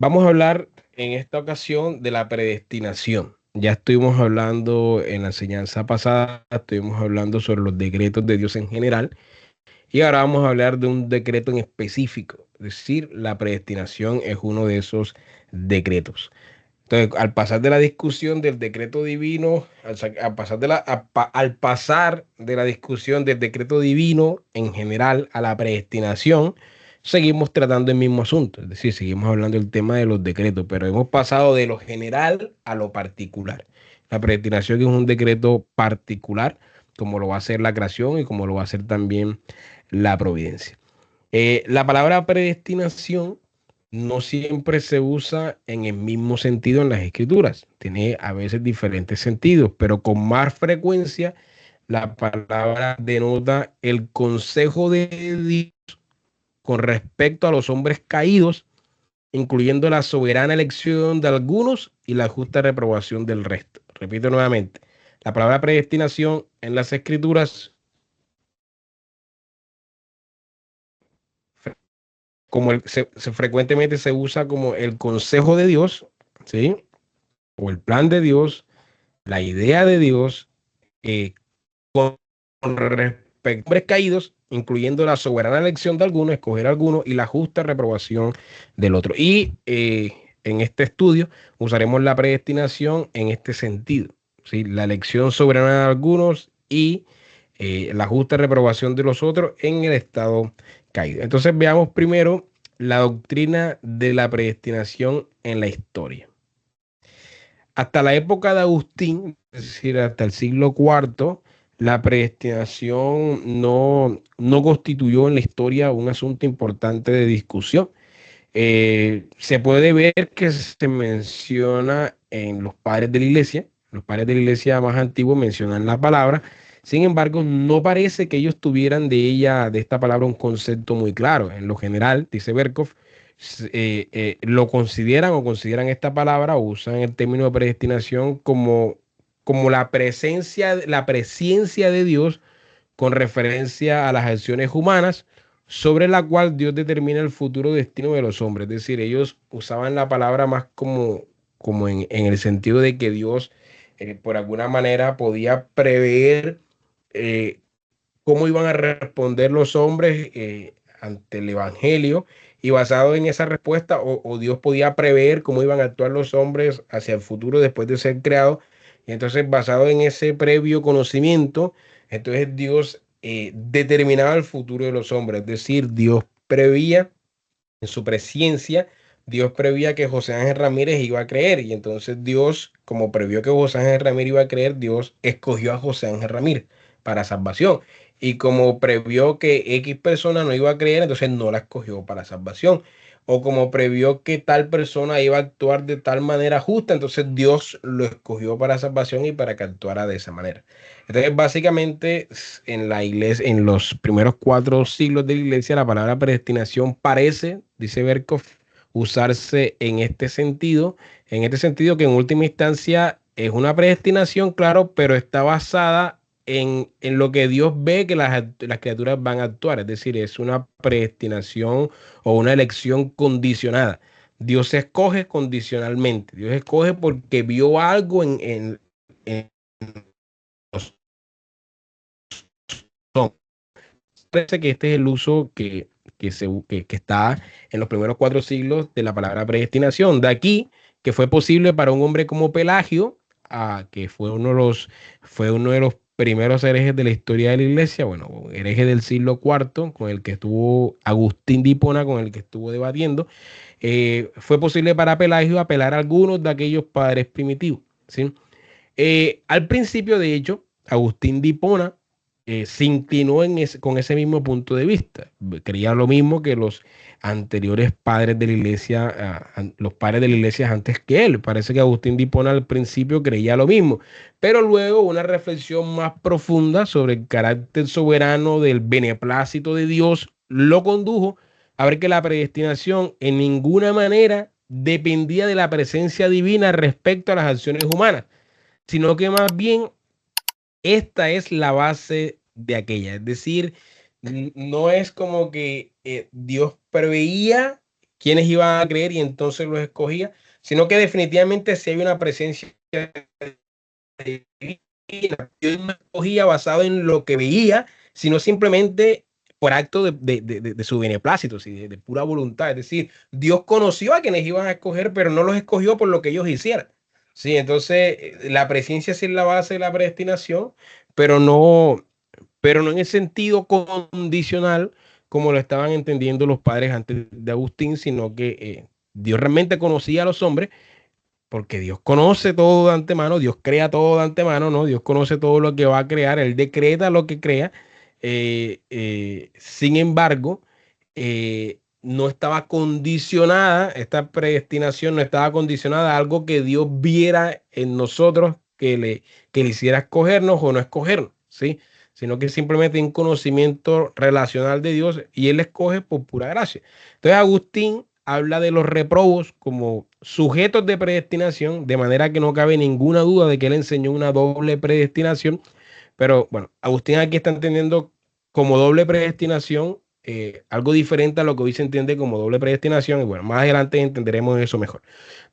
Vamos a hablar en esta ocasión de la predestinación. Ya estuvimos hablando en la enseñanza pasada, estuvimos hablando sobre los decretos de Dios en general y ahora vamos a hablar de un decreto en específico. Es decir, la predestinación es uno de esos decretos. Entonces, al pasar de la discusión del decreto divino, al pasar de la discusión del decreto divino en general a la predestinación, seguimos tratando el mismo asunto. Es decir, seguimos hablando del tema de los decretos, pero hemos pasado de lo general a lo particular. La predestinación es un decreto particular, como lo va a ser la creación y como lo va a ser también la providencia. La palabra predestinación no siempre se usa en el mismo sentido en las escrituras. Tiene a veces diferentes sentidos, pero con más frecuencia la palabra denota el consejo de Dios con respecto a los hombres caídos, incluyendo la soberana elección de algunos y la justa reprobación del resto. Repito nuevamente, la palabra predestinación en las escrituras frecuentemente se usa como el consejo de Dios, ¿sí? O el plan de Dios, la idea de Dios, eh, con respecto a hombres caídos, incluyendo la soberana elección de algunos, escoger a algunos y la justa reprobación del otro. Y en este estudio usaremos la predestinación en este sentido, ¿sí? La elección soberana de algunos y la justa reprobación de los otros en el estado caído. Entonces veamos primero la doctrina de la predestinación en la historia. Hasta la época de Agustín, es decir, hasta el siglo IV, la predestinación no constituyó en la historia un asunto importante de discusión. Se puede ver que se menciona en los padres de la iglesia, los padres de la iglesia más antiguos mencionan la palabra, sin embargo, no parece que ellos tuvieran de esta palabra, un concepto muy claro. En lo general, dice Berkov, lo consideran o consideran esta palabra o usan el término de predestinación como la presencia de Dios con referencia a las acciones humanas sobre la cual Dios determina el futuro destino de los hombres. Es decir, ellos usaban la palabra más como en el sentido de que Dios, por alguna manera, podía prever eh, cómo iban a responder los hombres ante el Evangelio, y basado en esa respuesta, o Dios podía prever cómo iban a actuar los hombres hacia el futuro después de ser creados. Y entonces, basado en ese previo conocimiento, entonces Dios determinaba el futuro de los hombres. Es decir, Dios preveía en su presciencia, Dios preveía que José Ángel Ramírez iba a creer, y entonces Dios, como previó que José Ángel Ramírez iba a creer, Dios escogió a José Ángel Ramírez para salvación. Y como previó que X persona no iba a creer, entonces no la escogió para salvación. O como previó que tal persona iba a actuar de tal manera justa, entonces Dios lo escogió para salvación y para que actuara de esa manera. Entonces, básicamente, en la iglesia, en los primeros 4 siglos de la iglesia, la palabra predestinación parece, dice Berkov, usarse en este sentido que en última instancia es una predestinación, claro, pero está basada en lo que Dios ve que las criaturas van a actuar. Es decir, es una predestinación o una elección condicionada. Dios escoge condicionalmente. Dios escoge porque vio algo en los hombres. Parece que este es el uso que está en los primeros 4 siglos de la palabra predestinación. De aquí que fue posible para un hombre como Pelagio, que fue uno de los primeros herejes de la historia de la iglesia, bueno, hereje del siglo IV, con el que estuvo Agustín de Hipona, con el que estuvo debatiendo. Fue posible para Pelagio apelar a algunos de aquellos padres primitivos, ¿sí? Al principio, de hecho, Agustín de Hipona se inclinó con ese mismo punto de vista. Creía lo mismo que los anteriores padres de la iglesia, los padres de la iglesia antes que él. Parece que Agustín de Hipona al principio creía lo mismo, pero luego una reflexión más profunda sobre el carácter soberano del beneplácito de Dios lo condujo a ver que la predestinación en ninguna manera dependía de la presencia divina respecto a las acciones humanas, sino que más bien esta es la base de aquella. Es decir, no es como que Dios preveía quiénes iban a creer y entonces los escogía, sino que definitivamente sí hay una presencia divina. Yo no escogía basado en lo que veía, sino simplemente por acto de su beneplácito, ¿sí? De pura voluntad. Es decir, Dios conoció a quienes iban a escoger, pero no los escogió por lo que ellos hicieran. Sí, entonces la presencia sí es la base de la predestinación, pero no, pero no en el sentido condicional como lo estaban entendiendo los padres antes de Agustín, sino que Dios realmente conocía a los hombres, porque Dios conoce todo de antemano, Dios crea todo de antemano, ¿no? Dios conoce todo lo que va a crear, Él decreta lo que crea. Sin embargo, no estaba condicionada, esta predestinación no estaba condicionada a algo que Dios viera en nosotros que le hiciera escogernos o no escogernos, ¿sí? Sino que simplemente un conocimiento relacional de Dios y Él escoge por pura gracia. Entonces Agustín habla de los reprobos como sujetos de predestinación, de manera que no cabe ninguna duda de que él enseñó una doble predestinación. Pero bueno, Agustín aquí está entendiendo como doble predestinación algo diferente a lo que hoy se entiende como doble predestinación. Y bueno, más adelante entenderemos eso mejor.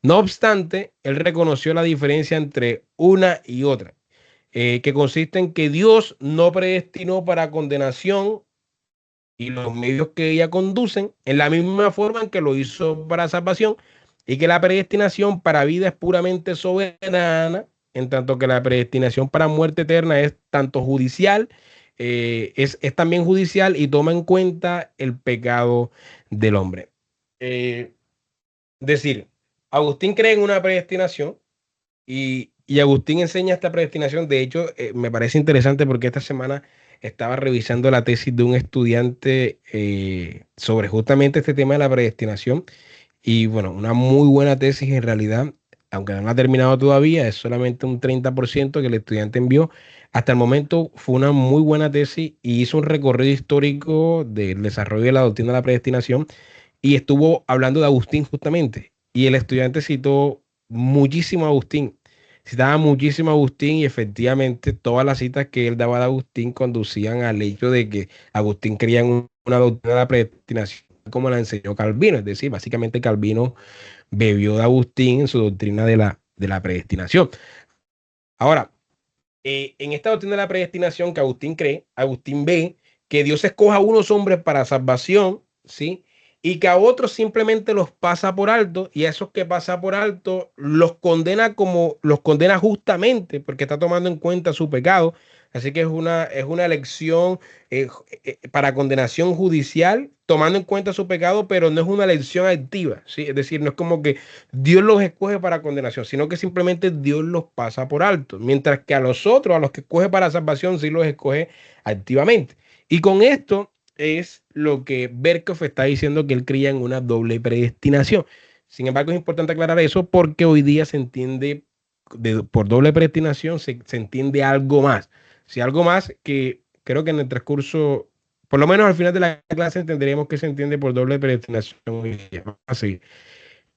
No obstante, él reconoció la diferencia entre una y otra, que consiste en que Dios no predestinó para condenación y los medios que ella conducen en la misma forma en que lo hizo para salvación, y que la predestinación para vida es puramente soberana, en tanto que la predestinación para muerte eterna es tanto judicial, es también judicial y toma en cuenta el pecado del hombre. Eh, decir, Agustín cree en una predestinación y Agustín enseña esta predestinación. De hecho, me parece interesante porque esta semana estaba revisando la tesis de un estudiante sobre justamente este tema de la predestinación. Y bueno, una muy buena tesis en realidad, aunque no la ha terminado todavía, es solamente un 30% que el estudiante envió. Hasta el momento fue una muy buena tesis y hizo un recorrido histórico del desarrollo de la doctrina de la predestinación y estuvo hablando de Agustín justamente. Y el estudiante citó muchísimo a Agustín. Citaba muchísimo a Agustín y efectivamente todas las citas que él daba de Agustín conducían al hecho de que Agustín creía en una doctrina de la predestinación como la enseñó Calvino. Es decir, básicamente Calvino bebió de Agustín en su doctrina de la predestinación. Ahora, en esta doctrina de la predestinación que Agustín cree, Agustín ve que Dios escoja a unos hombres para salvación, ¿sí? Y que a otros simplemente los pasa por alto, y a esos que pasa por alto los condena justamente porque está tomando en cuenta su pecado. Así que es una elección para condenación judicial, tomando en cuenta su pecado, pero no es una elección activa, ¿sí? Es decir, no es como que Dios los escoge para condenación, sino que simplemente Dios los pasa por alto, mientras que a los otros, a los que escoge para salvación, sí los escoge activamente. Y con esto es lo que Berkhoff está diciendo, que él creía en una doble predestinación. Sin embargo, es importante aclarar eso porque hoy día se entiende por doble predestinación, se entiende algo más. Si algo más que creo que en el transcurso, por lo menos al final de la clase, entenderemos que se entiende por doble predestinación. Así.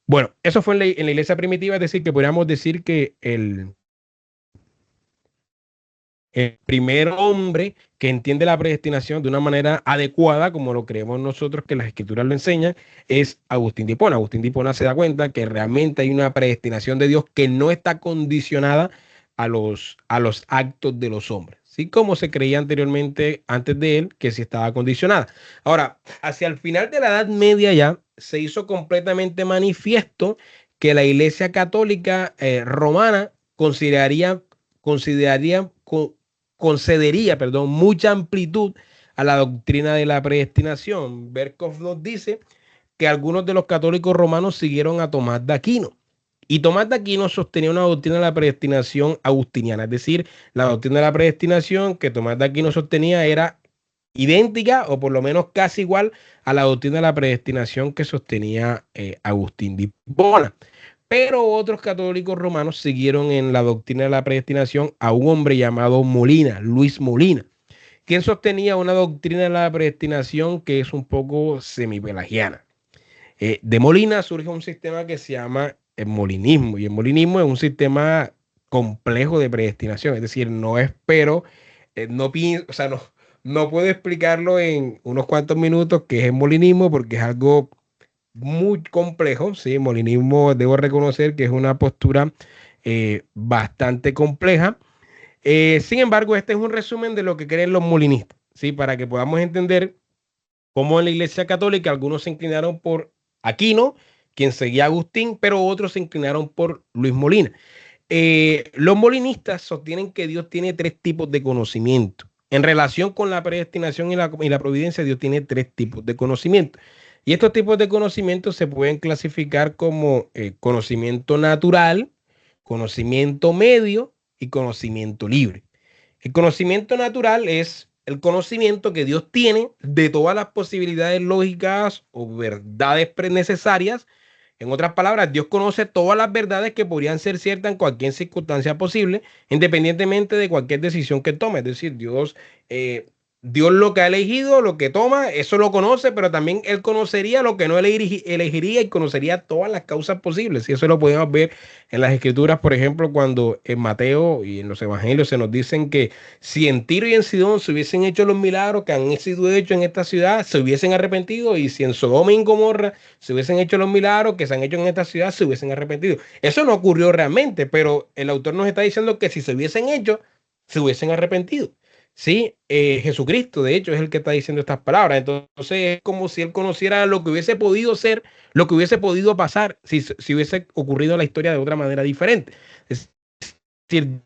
Bueno, eso fue en la iglesia primitiva, es decir, que podríamos decir que el primer hombre que entiende la predestinación de una manera adecuada, como lo creemos nosotros, que las escrituras lo enseñan, es Agustín de Hipona. Agustín de Hipona se da cuenta que realmente hay una predestinación de Dios que no está condicionada a los actos de los hombres, ¿sí? Como se creía anteriormente, antes de él, que sí estaba condicionada. Ahora, hacia el final de la Edad Media ya se hizo completamente manifiesto que la Iglesia Católica Romana consideraría concedería, perdón, mucha amplitud a la doctrina de la predestinación. Berkhoff nos dice que algunos de los católicos romanos siguieron a Tomás de Aquino. Y Tomás de Aquino sostenía una doctrina de la predestinación agustiniana, es decir, la doctrina de la predestinación que Tomás de Aquino sostenía era idéntica o por lo menos casi igual a la doctrina de la predestinación que sostenía Agustín de Hipona. Pero otros católicos romanos siguieron en la doctrina de la predestinación a un hombre llamado Molina, Luis Molina, quien sostenía una doctrina de la predestinación que es un poco semipelagiana. De Molina surge un sistema que se llama el molinismo, y el molinismo es un sistema complejo de predestinación, es decir, no espero, no pienso, o sea, no puedo explicarlo en unos cuantos minutos qué es el molinismo porque es algo muy complejo, ¿sí? El molinismo, debo reconocer que es una postura bastante compleja. Sin embargo, este es un resumen de lo que creen los molinistas, ¿sí? Para que podamos entender cómo en la Iglesia Católica algunos se inclinaron por Aquino, quien seguía a Agustín, pero otros se inclinaron por Luis Molina. Los molinistas sostienen que Dios tiene tres tipos de conocimiento. En relación con la predestinación y la providencia, Dios tiene tres tipos de conocimiento. Y estos tipos de conocimiento se pueden clasificar como conocimiento natural, conocimiento medio y conocimiento libre. El conocimiento natural es el conocimiento que Dios tiene de todas las posibilidades lógicas o verdades necesarias. En otras palabras, Dios conoce todas las verdades que podrían ser ciertas en cualquier circunstancia posible, independientemente de cualquier decisión que tome. Es decir, Dios lo que ha elegido, lo que toma, eso lo conoce, pero también Él conocería lo que no elegiría y conocería todas las causas posibles. Y eso lo podemos ver en las Escrituras, por ejemplo, cuando en Mateo y en los Evangelios se nos dicen que si en Tiro y en Sidón se hubiesen hecho los milagros que han sido hechos en esta ciudad, se hubiesen arrepentido, y si en Sodoma y Gomorra se hubiesen hecho los milagros que se han hecho en esta ciudad, se hubiesen arrepentido. Eso no ocurrió realmente, pero el autor nos está diciendo que si se hubiesen hecho, se hubiesen arrepentido. Sí, Jesucristo, de hecho, es el que está diciendo estas palabras. Entonces, es como si él conociera lo que hubiese podido ser, lo que hubiese podido pasar si hubiese ocurrido la historia de otra manera diferente. Es decir,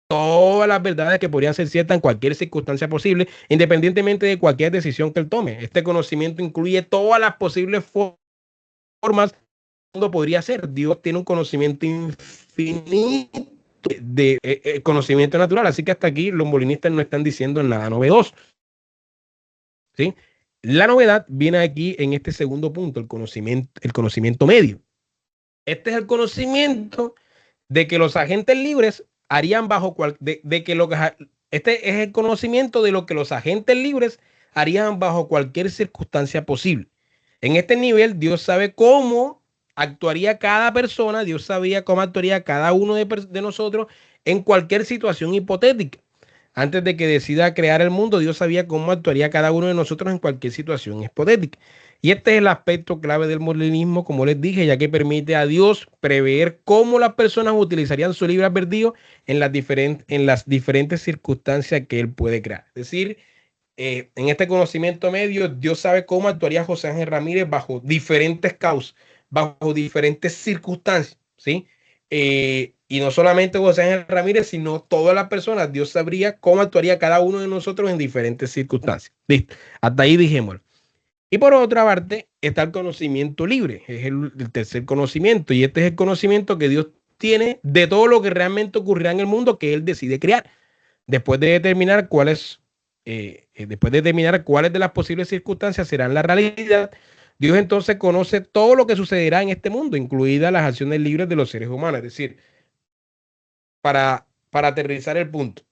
todas las verdades que podrían ser ciertas en cualquier circunstancia posible, independientemente de cualquier decisión que él tome. Este conocimiento incluye todas las posibles formas que el mundo podría ser. Dios tiene un conocimiento infinito de conocimiento natural, así que hasta aquí los molinistas no están diciendo nada novedoso, ¿sí? La novedad viene aquí en este segundo punto, el conocimiento medio. Este es el conocimiento de que los agentes libres harían este es el conocimiento de lo que los agentes libres harían bajo cualquier circunstancia posible. En este nivel, Dios sabe cómo actuaría cada persona, Dios sabía cómo actuaría cada uno de nosotros en cualquier situación hipotética. Antes de que decida crear el mundo, Dios sabía cómo actuaría cada uno de nosotros en cualquier situación hipotética. Y este es el aspecto clave del molinismo, como les dije, ya que permite a Dios prever cómo las personas utilizarían su libre albedrío en las diferentes circunstancias que Él puede crear. Es decir, en este conocimiento medio, Dios sabe cómo actuaría José Ángel Ramírez bajo diferentes causas, bajo diferentes circunstancias, ¿sí? Y no solamente José Ángel Ramírez, sino todas las personas. Dios sabría cómo actuaría cada uno de nosotros en diferentes circunstancias. Listo. Hasta ahí dijémoslo. Y por otra parte está el conocimiento libre, es el tercer conocimiento, y este es el conocimiento que Dios tiene de todo lo que realmente ocurrirá en el mundo que Él decide crear. Después de determinar cuáles de las posibles circunstancias serán la realidad, Dios entonces conoce todo lo que sucederá en este mundo, incluidas las acciones libres de los seres humanos. Es decir, para aterrizar el punto,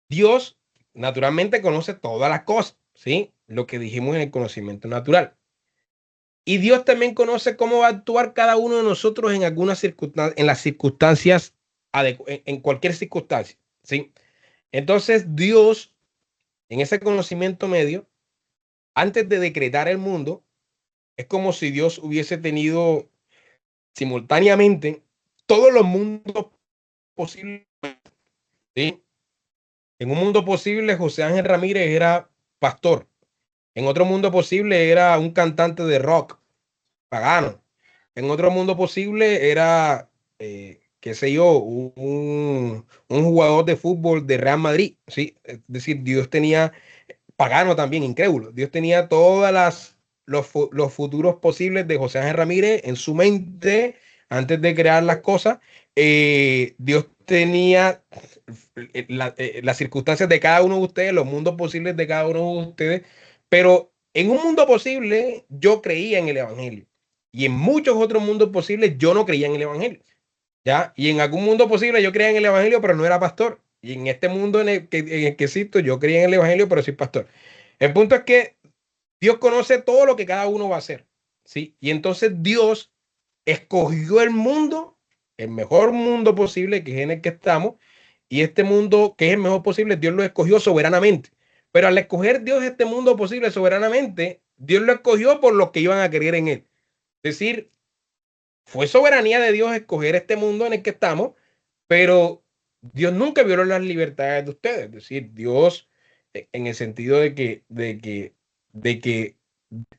Dios naturalmente conoce todas las cosas, ¿sí? Lo que dijimos en el conocimiento natural. Y Dios también conoce cómo va a actuar cada uno de nosotros en algunas circunstancias, en las circunstancias, en cualquier circunstancia, ¿sí? Entonces, Dios, en ese conocimiento medio, antes de decretar el mundo, es como si Dios hubiese tenido simultáneamente todos los mundos posibles, ¿sí? En un mundo posible, José Ángel Ramírez era pastor. En otro mundo posible, era un cantante de rock pagano. En otro mundo posible, era, qué sé yo, un jugador de fútbol de Real Madrid, ¿sí? Es decir, Dios tenía pagano también, incrédulo. Dios tenía los futuros posibles de José Ángel Ramírez en su mente antes de crear las cosas. Dios tenía las circunstancias de cada uno de ustedes, los mundos posibles de cada uno de ustedes, pero en un mundo posible yo creía en el Evangelio, y en muchos otros mundos posibles yo no creía en el Evangelio, ¿ya? Y en algún mundo posible yo creía en el Evangelio, pero no era pastor. Y en este mundo en el que existo, yo creía en el Evangelio, pero soy pastor. El punto es que Dios conoce todo lo que cada uno va a hacer, ¿sí? Y entonces Dios escogió el mundo, el mejor mundo posible, que es en el que estamos, y este mundo que es el mejor posible, Dios lo escogió soberanamente. Pero al escoger Dios este mundo posible soberanamente, Dios lo escogió por los que iban a creer en él. Es decir, fue soberanía de Dios escoger este mundo en el que estamos, pero Dios nunca violó las libertades de ustedes. Es decir, Dios, en el sentido de que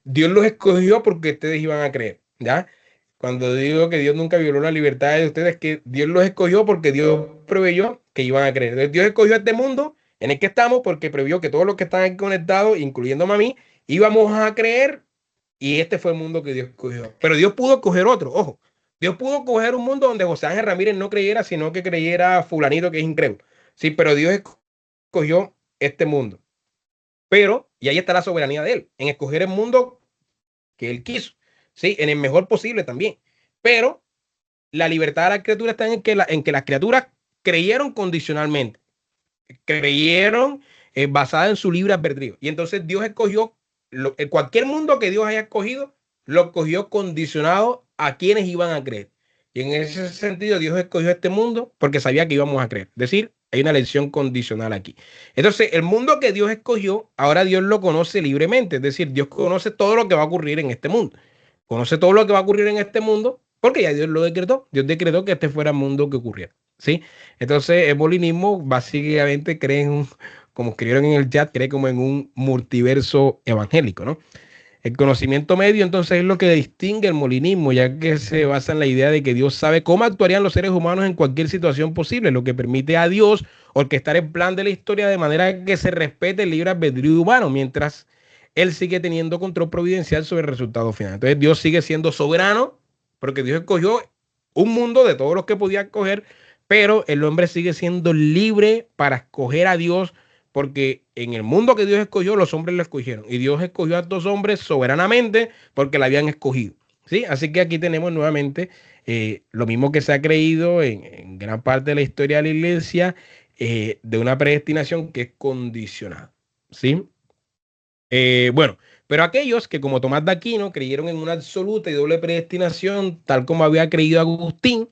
Dios los escogió porque ustedes iban a creer, ¿ya? Cuando digo que Dios nunca violó la libertad de ustedes, que Dios los escogió porque Dios preveyó que iban a creer. Entonces, Dios escogió este mundo en el que estamos porque previó que todos los que están aquí conectados, incluyéndome a mí, íbamos a creer, y este fue el mundo que Dios escogió. Pero Dios pudo escoger otro, ojo. Dios pudo escoger un mundo donde José Ángel Ramírez no creyera, sino que creyera fulanito que es incrédulo. Sí, pero Dios escogió este mundo. Pero, y ahí está la soberanía de él, en escoger el mundo que él quiso, ¿sí? En el mejor posible también. Pero la libertad de la criatura está en que las criaturas creyeron condicionalmente, creyeron basada en su libre albedrío. Y entonces Dios escogió, cualquier mundo que Dios haya escogido, lo escogió condicionado a quienes iban a creer. Y en ese sentido, Dios escogió este mundo porque sabía que íbamos a creer. Es decir, hay una elección condicional aquí. Entonces, el mundo que Dios escogió, ahora Dios lo conoce libremente. Es decir, Dios conoce todo lo que va a ocurrir en este mundo. Conoce todo lo que va a ocurrir en este mundo porque ya Dios lo decretó. Dios decretó que este fuera el mundo que ocurriera. ¿Sí? Entonces, el molinismo básicamente cree como escribieron en el chat, cree como en un multiverso evangélico, ¿no? El conocimiento medio entonces es lo que distingue el molinismo, ya que se basa en la idea de que Dios sabe cómo actuarían los seres humanos en cualquier situación posible, lo que permite a Dios orquestar el plan de la historia de manera que se respete el libre albedrío humano, mientras Él sigue teniendo control providencial sobre el resultado final. Entonces Dios sigue siendo soberano, porque Dios escogió un mundo de todos los que podía escoger, pero el hombre sigue siendo libre para escoger a Dios, porque en el mundo que Dios escogió, los hombres lo escogieron. Y Dios escogió a estos hombres soberanamente porque la habían escogido. ¿Sí? Así que aquí tenemos nuevamente lo mismo que se ha creído en gran parte de la historia de la iglesia, de una predestinación que es condicionada. ¿Sí? Bueno, pero aquellos que como Tomás de Aquino creyeron en una absoluta y doble predestinación, tal como había creído Agustín,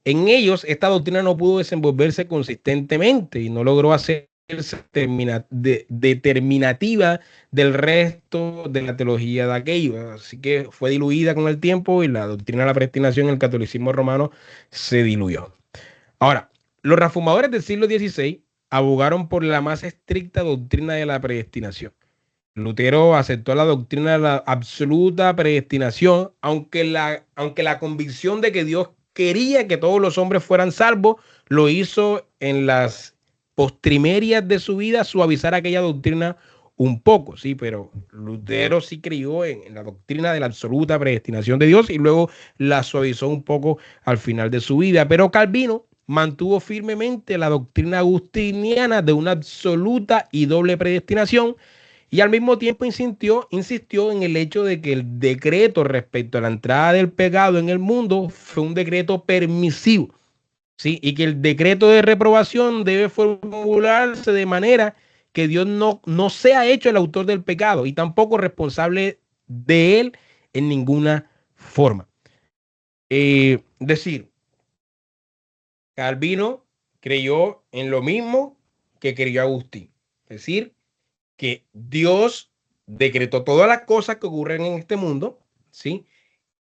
en ellos esta doctrina no pudo desenvolverse consistentemente y no logró hacerse determinativa del resto de la teología de aquellos. Así que fue diluida con el tiempo y la doctrina de la predestinación en el catolicismo romano se diluyó. Ahora, los reformadores del siglo XVI abogaron por la más estricta doctrina de la predestinación. Lutero aceptó la doctrina de la absoluta predestinación, aunque la convicción de que Dios quería que todos los hombres fueran salvos, lo hizo en las postrimerias de su vida suavizar aquella doctrina un poco, sí, pero Lutero sí creyó en la doctrina de la absoluta predestinación de Dios y luego la suavizó un poco al final de su vida. Pero Calvino mantuvo firmemente la doctrina agustiniana de una absoluta y doble predestinación, y al mismo tiempo insistió en el hecho de que el decreto respecto a la entrada del pecado en el mundo fue un decreto permisivo, ¿sí? Y que el decreto de reprobación debe formularse de manera que Dios no sea hecho el autor del pecado y tampoco responsable de él en ninguna forma. Decir, Calvino creyó en lo mismo que creyó Agustín. Es decir, que Dios decretó todas las cosas que ocurren en este mundo, ¿sí?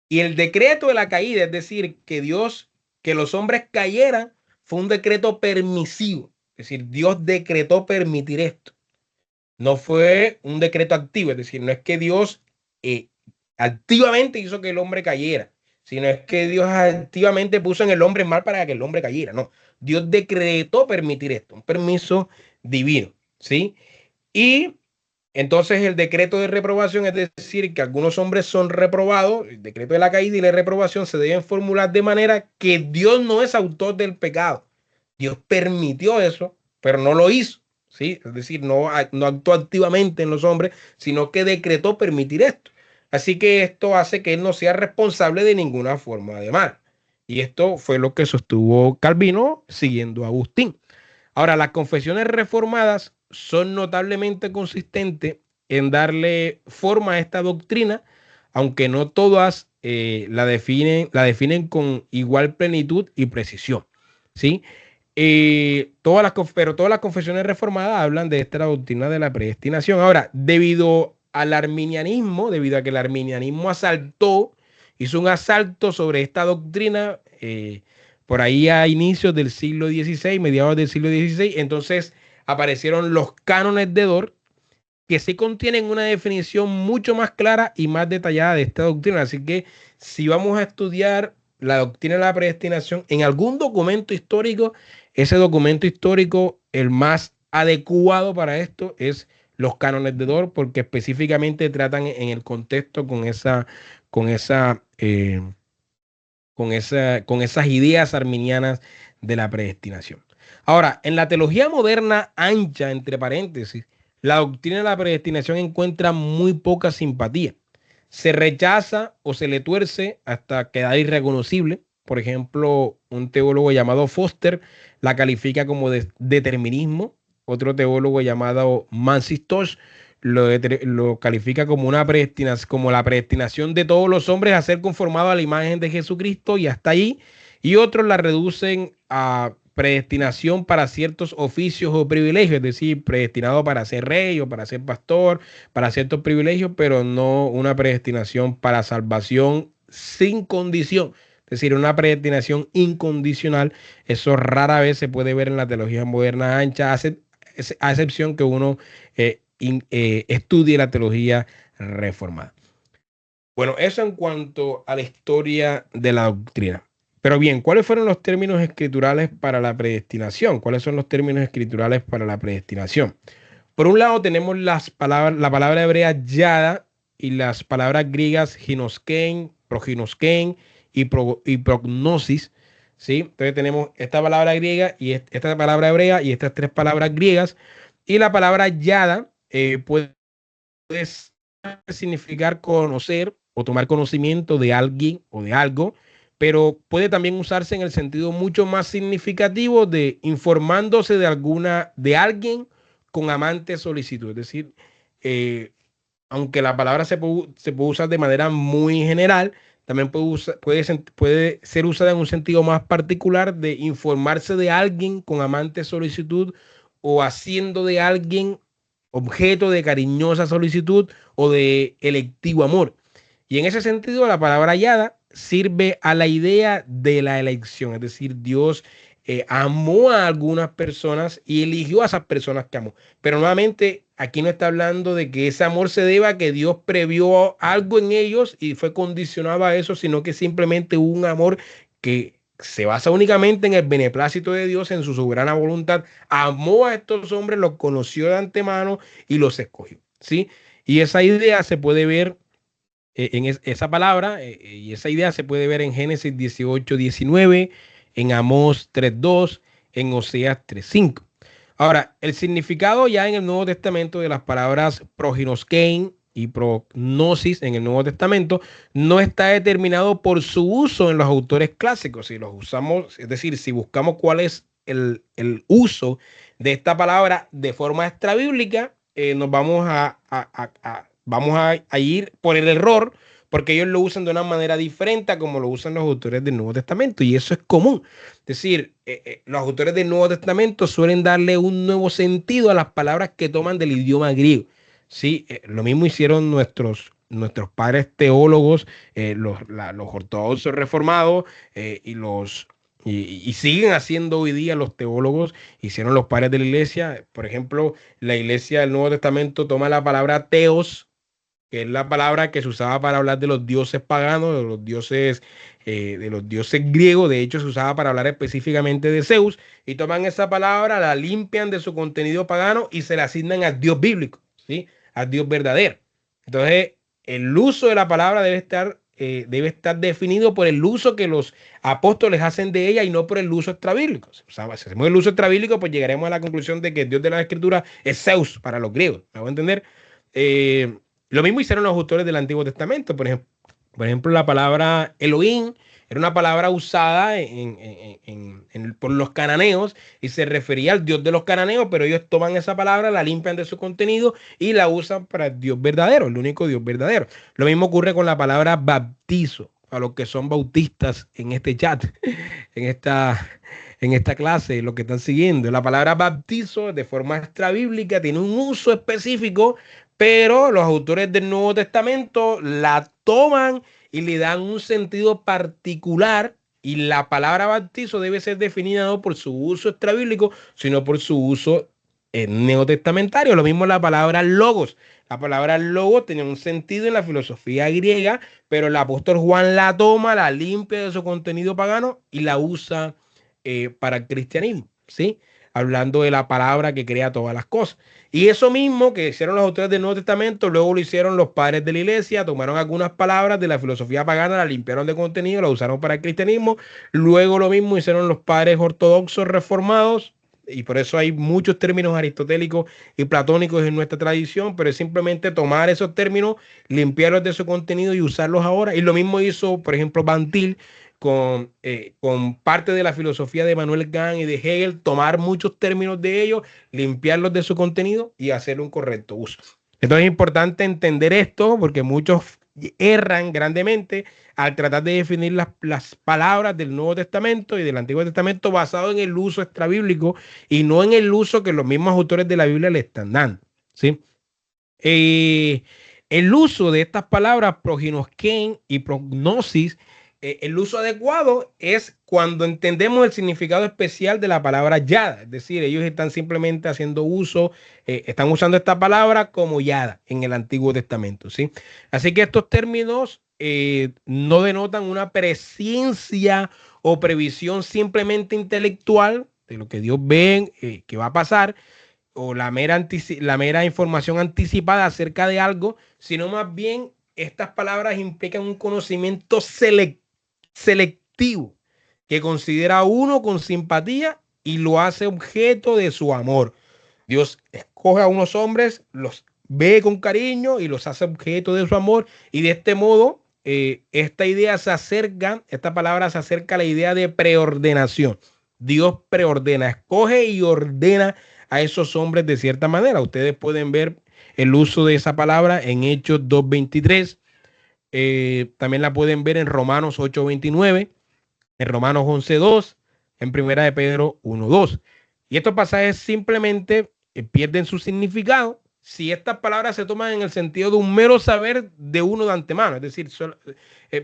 Y el decreto de la caída, es decir, que los hombres cayeran, fue un decreto permisivo. Es decir, Dios decretó permitir esto. No fue un decreto activo, es decir, no es que Dios eh, activamente hizo que el hombre cayera, sino es que Dios activamente puso en el hombre mal para que el hombre cayera. No, Dios decretó permitir esto, un permiso divino, ¿sí? Y entonces el decreto de reprobación, es decir, que algunos hombres son reprobados, el decreto de la caída y la reprobación se deben formular de manera que Dios no es autor del pecado. Dios permitió eso, pero no lo hizo, ¿sí? Es decir, no actuó activamente en los hombres, sino que decretó permitir esto. Así que esto hace que él no sea responsable de ninguna forma de mal. Y esto fue lo que sostuvo Calvino siguiendo a Agustín. Ahora, las confesiones reformadas son notablemente consistentes en darle forma a esta doctrina, aunque no todas la definen con igual plenitud y precisión, ¿sí? Pero todas las confesiones reformadas hablan de esta doctrina de la predestinación. Ahora, debido al arminianismo, debido a que el arminianismo hizo un asalto sobre esta doctrina por ahí a inicios del siglo XVI, mediados del siglo XVI. Entonces aparecieron los cánones de Dort, que sí contienen una definición mucho más clara y más detallada de esta doctrina. Así que si vamos a estudiar la doctrina de la predestinación en algún documento histórico, ese documento histórico, el más adecuado para esto es los cánones de Dort, porque específicamente tratan en el contexto con esa, eh, con esas ideas arminianas de la predestinación. Ahora, en la teología moderna ancha, entre paréntesis, la doctrina de la predestinación encuentra muy poca simpatía. Se rechaza o se le tuerce hasta quedar irreconocible. Por ejemplo, un teólogo llamado Foster la califica como determinismo. Otro teólogo llamado Mansis Tosh lo califica como una predestinación, como la predestinación de todos los hombres a ser conformados a la imagen de Jesucristo, y hasta ahí. Y otros la reducen a predestinación para ciertos oficios o privilegios, es decir, predestinado para ser rey o para ser pastor, para ciertos privilegios, pero no una predestinación para salvación sin condición. Es decir, una predestinación incondicional. Eso rara vez se puede ver en la teología moderna ancha, a excepción que uno estudie la teología reformada. Bueno, eso en cuanto a la historia de la doctrina. Pero bien, ¿cuáles fueron los términos escriturales para la predestinación? ¿Cuáles son los términos escriturales para la predestinación? Por un lado tenemos la palabra hebrea yada y las palabras griegas ginoskein, proginoskein y prognosis. ¿Sí? Entonces tenemos esta palabra griega y esta palabra hebrea y estas tres palabras griegas. Y la palabra yada puede significar conocer o tomar conocimiento de alguien o de algo, pero puede también usarse en el sentido mucho más significativo de informándose de alguien con amante solicitud. Es decir, aunque la palabra se puede usar de manera muy general, también puede ser usada en un sentido más particular de informarse de alguien con amante solicitud o haciendo de alguien objeto de cariñosa solicitud o de electivo amor. Y en ese sentido, la palabra hallada sirve a la idea de la elección, es decir, Dios amó a algunas personas y eligió a esas personas que amó. Pero nuevamente, aquí no está hablando de que ese amor se deba a que Dios previó algo en ellos y fue condicionado a eso, sino que simplemente hubo un amor que se basa únicamente en el beneplácito de Dios, en su soberana voluntad. Amó a estos hombres, los conoció de antemano y los escogió, ¿sí? Y esa idea se puede ver esa palabra y esa idea se puede ver en Génesis 18:19, en Amós 3:2, en Oseas 3:5. Ahora, el significado ya en el Nuevo Testamento de las palabras proginoskein y prognosis en el Nuevo Testamento no está determinado por su uso en los autores clásicos. Si los usamos, es decir, si buscamos cuál es el uso de esta palabra de forma extrabíblica, nos vamos a ir por el error, porque ellos lo usan de una manera diferente a como lo usan los autores del Nuevo Testamento, y eso es común. Es decir, los autores del Nuevo Testamento suelen darle un nuevo sentido a las palabras que toman del idioma griego. Sí, lo mismo hicieron nuestros padres teólogos, los ortodoxos reformados y siguen haciendo hoy día los teólogos, hicieron los padres de la iglesia. Por ejemplo, la iglesia del Nuevo Testamento toma la palabra teos, que es la palabra que se usaba para hablar de los dioses paganos, de los dioses griegos. De hecho, se usaba para hablar específicamente de Zeus, y toman esa palabra, la limpian de su contenido pagano y se la asignan al Dios bíblico, ¿sí? Al Dios verdadero. Entonces, el uso de la palabra debe estar definido por el uso que los apóstoles hacen de ella y no por el uso extrabíblico. O sea, si hacemos el uso extrabíblico, pues llegaremos a la conclusión de que el Dios de la Escritura es Zeus para los griegos. ¿Me voy a entender? Lo mismo hicieron los autores del Antiguo Testamento. Por ejemplo, la palabra Elohim era una palabra usada por los cananeos y se refería al Dios de los cananeos, pero ellos toman esa palabra, la limpian de su contenido y la usan para el Dios verdadero, el único Dios verdadero. Lo mismo ocurre con la palabra bautizo, a los que son bautistas en este chat, en esta clase, lo que están siguiendo. La palabra bautizo de forma extrabíblica tiene un uso específico pero los autores del Nuevo Testamento la toman y le dan un sentido particular, y la palabra bautizo debe ser definida no por su uso extrabíblico, sino por su uso neotestamentario. Lo mismo la palabra logos. La palabra logos tenía un sentido en la filosofía griega, pero el apóstol Juan la toma, la limpia de su contenido pagano y la usa para el cristianismo, ¿sí? Hablando de la palabra que crea todas las cosas. Y eso mismo que hicieron los autores del Nuevo Testamento, luego lo hicieron los padres de la iglesia, tomaron algunas palabras de la filosofía pagana, la limpiaron de contenido, la usaron para el cristianismo. Luego lo mismo hicieron los padres ortodoxos reformados, y por eso hay muchos términos aristotélicos y platónicos en nuestra tradición, pero es simplemente tomar esos términos, limpiarlos de su contenido y usarlos ahora. Y lo mismo hizo, por ejemplo, Bantil con parte de la filosofía de Manuel Kant y de Hegel, tomar muchos términos de ellos, limpiarlos de su contenido y hacer un correcto uso. Entonces es importante entender esto porque muchos erran grandemente al tratar de definir las palabras del Nuevo Testamento y del Antiguo Testamento basado en el uso extrabíblico y no en el uso que los mismos autores de la Biblia le están dando, ¿sí? El uso de estas palabras proginosken y prognosis, el uso adecuado es cuando entendemos el significado especial de la palabra yada, es decir, ellos están simplemente haciendo uso, están usando esta palabra como yada en el Antiguo Testamento, ¿sí? Así que estos términos no denotan una presciencia o previsión simplemente intelectual de lo que Dios ve que va a pasar, o la mera información anticipada acerca de algo, sino más bien estas palabras implican un conocimiento selectivo que considera a uno con simpatía y lo hace objeto de su amor. Dios escoge a unos hombres, los ve con cariño y los hace objeto de su amor, y de este modo esta idea se acerca, esta palabra se acerca a la idea de preordenación. Dios preordena, escoge y ordena a esos hombres de cierta manera. Ustedes pueden ver el uso de esa palabra en Hechos 2:23. También la pueden ver en Romanos 8:29, en Romanos 11:2, en Primera de Pedro 1:2. Y estos pasajes simplemente pierden su significado si estas palabras se toman en el sentido de un mero saber de uno de antemano. Es decir,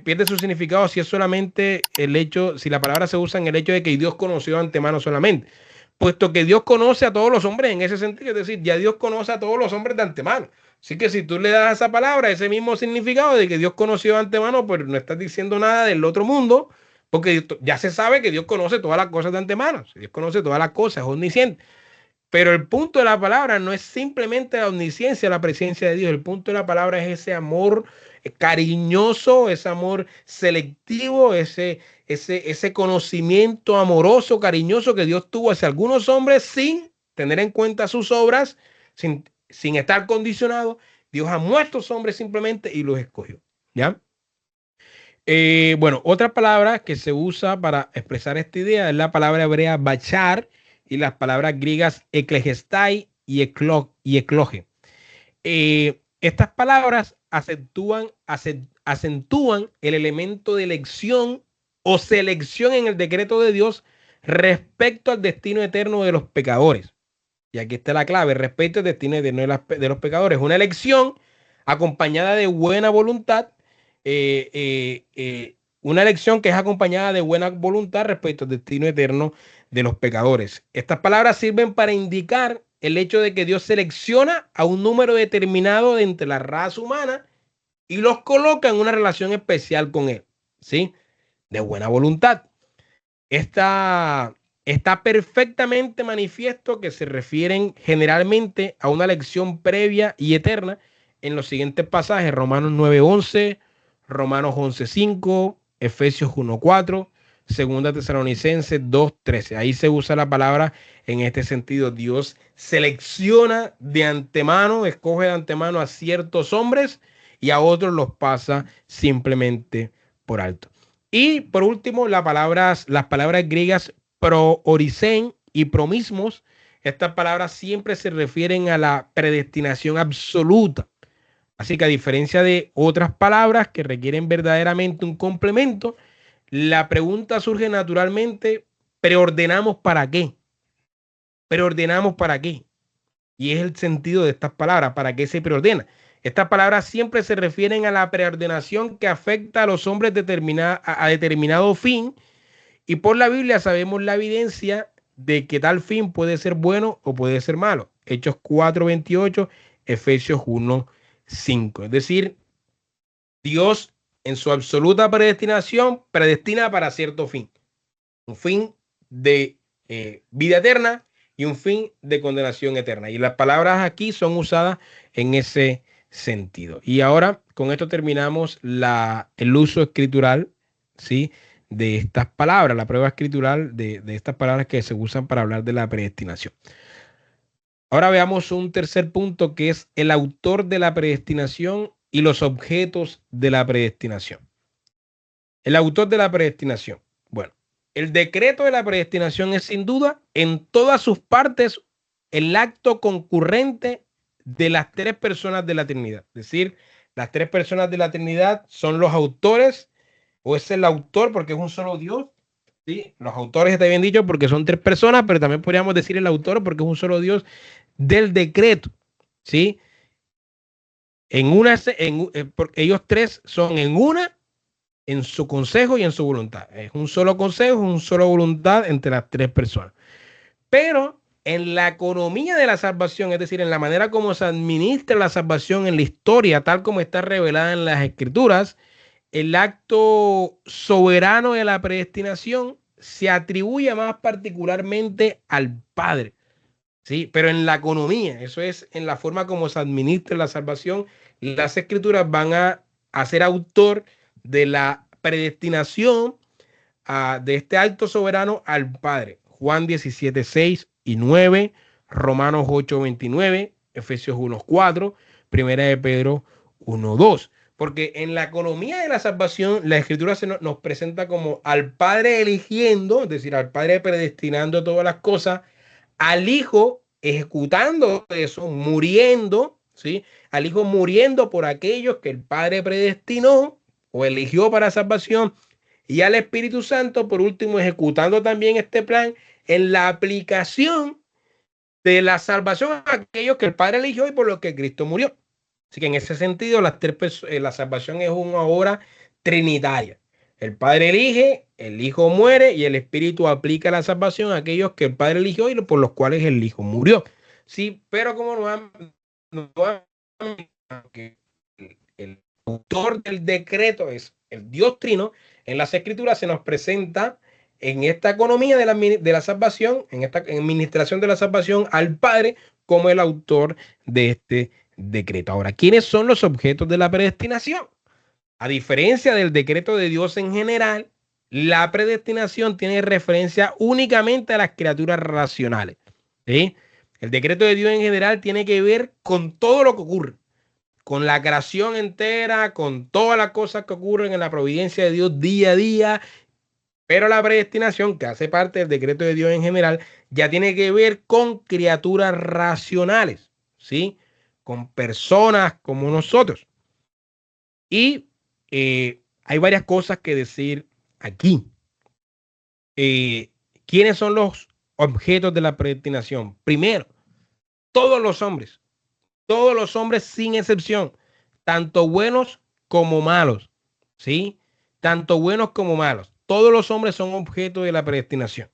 pierde su significado si es solamente el hecho, si la palabra se usa en el hecho de que Dios conoció de antemano solamente, puesto que Dios conoce a todos los hombres en ese sentido. Es decir, ya Dios conoce a todos los hombres de antemano. Así que si tú le das a esa palabra ese mismo significado de que Dios conoció de antemano, pues no estás diciendo nada del otro mundo, porque ya se sabe que Dios conoce todas las cosas de antemano. Dios conoce todas las cosas, es omnisciente. Pero el punto de la palabra no es simplemente la omnisciencia, la presencia de Dios. El punto de la palabra es ese amor cariñoso, ese amor selectivo, ese conocimiento amoroso, cariñoso que Dios tuvo hacia algunos hombres sin tener en cuenta sus obras, sin estar condicionado. Dios amó a estos hombres simplemente y los escogió. ¿Ya? Bueno, otra palabra que se usa para expresar esta idea es la palabra hebrea bachar y las palabras griegas eklegestai y ekloge. Estas palabras acentúan el elemento de elección o selección en el decreto de Dios respecto al destino eterno de los pecadores. Y aquí está la clave, respecto al destino eterno de los pecadores. Una elección acompañada de buena voluntad, una elección que es acompañada de buena voluntad respecto al destino eterno de los pecadores. Estas palabras sirven para indicar el hecho de que Dios selecciona a un número determinado de entre la raza humana y los coloca en una relación especial con él, ¿sí? De buena voluntad. Está perfectamente manifiesto que se refieren generalmente a una elección previa y eterna en los siguientes pasajes: Romanos 9:11, Romanos 11:5, Efesios 1:4, Segunda Tesalonicenses 2:13. Ahí se usa la palabra en este sentido. Dios selecciona de antemano, escoge de antemano a ciertos hombres y a otros los pasa simplemente por alto. Y por último, las palabras griegas proorisen y promismos. Estas palabras siempre se refieren a la predestinación absoluta. Así que a diferencia de otras palabras que requieren verdaderamente un complemento, la pregunta surge naturalmente: ¿preordenamos para qué? ¿Preordenamos para qué? Y es el sentido de estas palabras, ¿para qué se preordena? Estas palabras siempre se refieren a la preordenación que afecta a los hombres a determinado fin, y por la Biblia sabemos la evidencia de que tal fin puede ser bueno o puede ser malo. Hechos 4:28, Efesios 1:5. Es decir, Dios en su absoluta predestinación predestina para cierto fin. Un fin de vida eterna y un fin de condenación eterna. Y las palabras aquí son usadas en ese sentido. Y ahora con esto terminamos el uso escritural, ¿sí?, de estas palabras, la prueba escritural de estas palabras que se usan para hablar de la predestinación. Ahora veamos un tercer punto, que es el autor de la predestinación y los objetos de la predestinación. El autor de la predestinación. Bueno, el decreto de la predestinación es sin duda en todas sus partes el acto concurrente de las tres personas de la Trinidad. Es decir, las tres personas de la Trinidad son los autores, o es el autor porque es un solo Dios. ¿Sí? Los autores está bien dicho porque son tres personas, pero también podríamos decir el autor porque es un solo Dios del decreto. ¿Sí? Ellos tres son en una, en su consejo y en su voluntad. Es un solo consejo, un solo voluntad entre las tres personas. Pero en la economía de la salvación, es decir, en la manera como se administra la salvación en la historia, tal como está revelada en las Escrituras, el acto soberano de la predestinación se atribuye más particularmente al Padre. ¿Sí? Pero en la economía, eso es en la forma como se administra la salvación, las Escrituras van a ser autor de la predestinación de este acto soberano al Padre. Juan 17:6 y 9, Romanos 8:29, Efesios 1:4, Primera de Pedro 1:2. Porque en la economía de la salvación, la Escritura nos presenta como al Padre eligiendo, es decir, al Padre predestinando todas las cosas, al Hijo ejecutando eso, muriendo, ¿sí? Al Hijo muriendo por aquellos que el Padre predestinó o eligió para salvación, y al Espíritu Santo, por último, ejecutando también este plan en la aplicación de la salvación a aquellos que el Padre eligió y por los que Cristo murió. Así que en ese sentido, la salvación es una obra trinitaria. El Padre elige, el Hijo muere y el Espíritu aplica la salvación a aquellos que el Padre eligió y por los cuales el Hijo murió. Sí, pero como el autor del decreto es el Dios Trino, en las Escrituras se nos presenta en esta economía de la salvación, en esta administración de la salvación, al Padre como el autor de este decreto. Ahora, ¿quiénes son los objetos de la predestinación? A diferencia del decreto de Dios en general, la predestinación tiene referencia únicamente a las criaturas racionales. ¿Sí? El decreto de Dios en general tiene que ver con todo lo que ocurre, con la creación entera, con todas las cosas que ocurren en la providencia de Dios día a día. Pero la predestinación, que hace parte del decreto de Dios en general, ya tiene que ver con criaturas racionales, ¿sí? Con personas como nosotros. Y hay varias cosas que decir aquí. ¿Quiénes son los objetos de la predestinación? Primero, todos los hombres sin excepción, tanto buenos como malos, ¿sí? Tanto buenos como malos. Todos los hombres son objeto de la predestinación.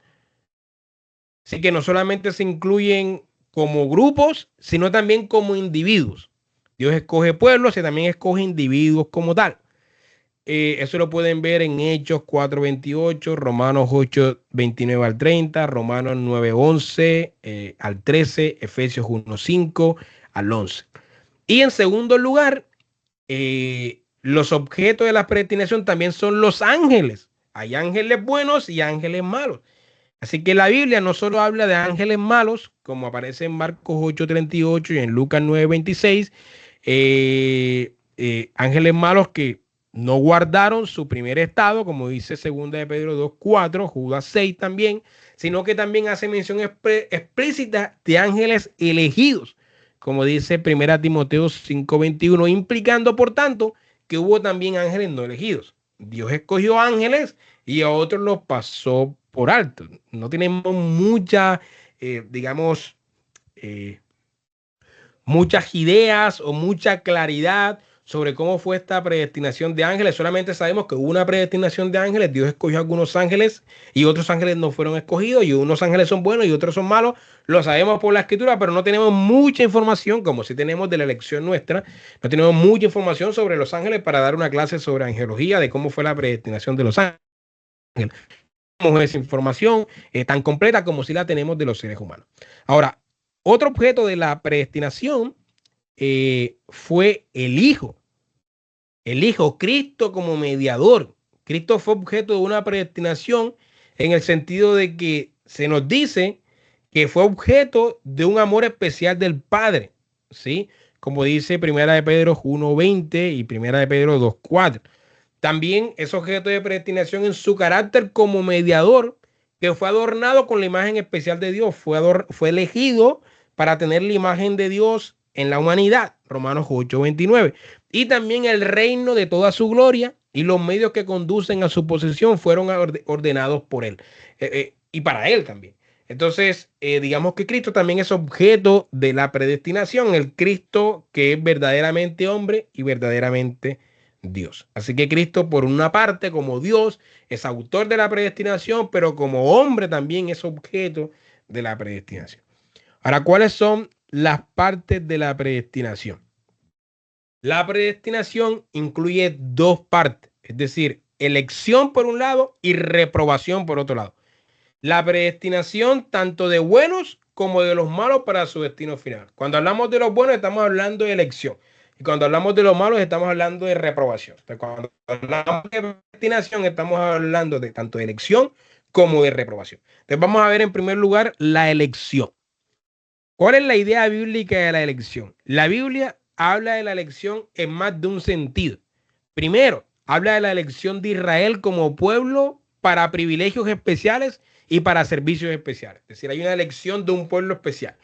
Así que no solamente se incluyen como grupos, sino también como individuos. Dios escoge pueblos y también escoge individuos como tal. Eso lo pueden ver en Hechos 4:28, Romanos 8:29 al 30, Romanos 9:11 al 13, Efesios 1:5 al 11. Y en segundo lugar, los objetos de la predestinación también son los ángeles. Hay ángeles buenos y ángeles malos. Así que la Biblia no solo habla de ángeles malos, como aparece en Marcos 8:38 y en Lucas 9:26, ángeles malos que no guardaron su primer estado, como dice 2 de Pedro 2:4, Judas 6 también, sino que también hace mención explícita de ángeles elegidos, como dice 1 Timoteo 5:21, implicando por tanto que hubo también ángeles no elegidos. Dios escogió ángeles y a otros los pasó por alto. No tenemos mucha, digamos, muchas ideas o mucha claridad sobre cómo fue esta predestinación de ángeles. Solamente sabemos que hubo una predestinación de ángeles. Dios escogió algunos ángeles y otros ángeles no fueron escogidos, y unos ángeles son buenos y otros son malos. Lo sabemos por la escritura, pero no tenemos mucha información, como si tenemos de la elección nuestra. No tenemos mucha información sobre los ángeles para dar una clase sobre angelología, de cómo fue la predestinación de los ángeles. Tenemos esa información tan completa como si la tenemos de los seres humanos. Ahora, otro objeto de la predestinación fue el Hijo. El Hijo, Cristo como mediador. Cristo fue objeto de una predestinación en el sentido de que se nos dice que fue objeto de un amor especial del Padre, ¿sí? Como dice Primera de Pedro 1:20 y Primera de Pedro 2:4. También es objeto de predestinación en su carácter como mediador, que fue adornado con la imagen especial de Dios. Fue elegido para tener la imagen de Dios en la humanidad, Romanos 8:29. Y también el reino de toda su gloria y los medios que conducen a su posesión fueron ordenados por él y para él también. Entonces, digamos que Cristo también es objeto de la predestinación, el Cristo que es verdaderamente hombre y verdaderamente Dios. Así que Cristo, por una parte, como Dios, es autor de la predestinación, pero como hombre también es objeto de la predestinación. Ahora, ¿cuáles son las partes de la predestinación? La predestinación incluye dos partes, es decir, elección por un lado y reprobación por otro lado. La predestinación tanto de buenos como de los malos para su destino final. Cuando hablamos de los buenos estamos hablando de elección. Y cuando hablamos de los malos estamos hablando de reprobación. Entonces, cuando hablamos de predestinación estamos hablando de tanto de elección como de reprobación. Entonces vamos a ver en primer lugar la elección. ¿Cuál es la idea bíblica de la elección? La Biblia habla de la elección en más de un sentido. Primero, habla de la elección de Israel como pueblo para privilegios especiales y para servicios especiales. Es decir, hay una elección de un pueblo especial.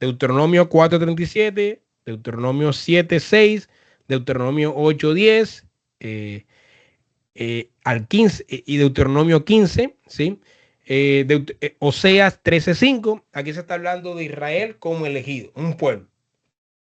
Deuteronomio 4:37, Deuteronomio 7:6, Deuteronomio 8:10 al 15 y Deuteronomio 15, ¿sí? Oseas 13:5. Aquí se está hablando de Israel como elegido, un pueblo.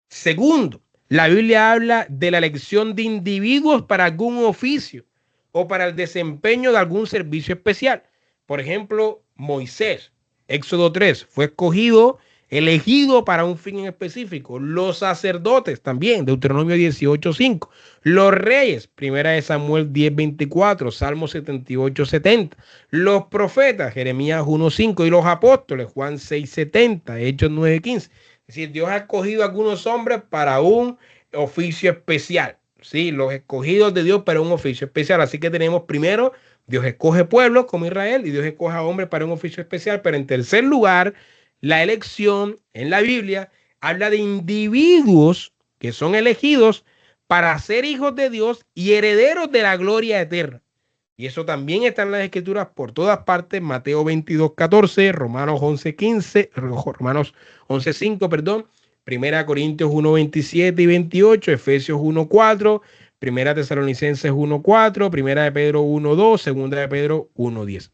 Segundo, la Biblia habla de la elección de individuos para algún oficio o para el desempeño de algún servicio especial. Por ejemplo, Moisés, Éxodo 3, fue escogido, elegido para un fin específico. Los sacerdotes también, Deuteronomio 18:5. Los reyes, Primera de Samuel 10:24, Salmo 78:70. Los profetas, Jeremías 1:5. Y los apóstoles, Juan 6:70, Hechos 9:15. Es decir, Dios ha escogido a algunos hombres para un oficio especial. Sí, los escogidos de Dios para un oficio especial. Así que tenemos primero, Dios escoge pueblos como Israel y Dios escoge a hombres para un oficio especial. Pero en tercer lugar, la elección en la Biblia habla de individuos que son elegidos para ser hijos de Dios y herederos de la gloria eterna. Y eso también está en las escrituras por todas partes. Mateo 22:14, Romanos 11:15, Romanos 11:5, perdón. Primera Corintios 1:27 y 28, Efesios 1:4, Primera Tesalonicenses 1:4, Primera de Pedro 1:2, Segunda de Pedro 1:10.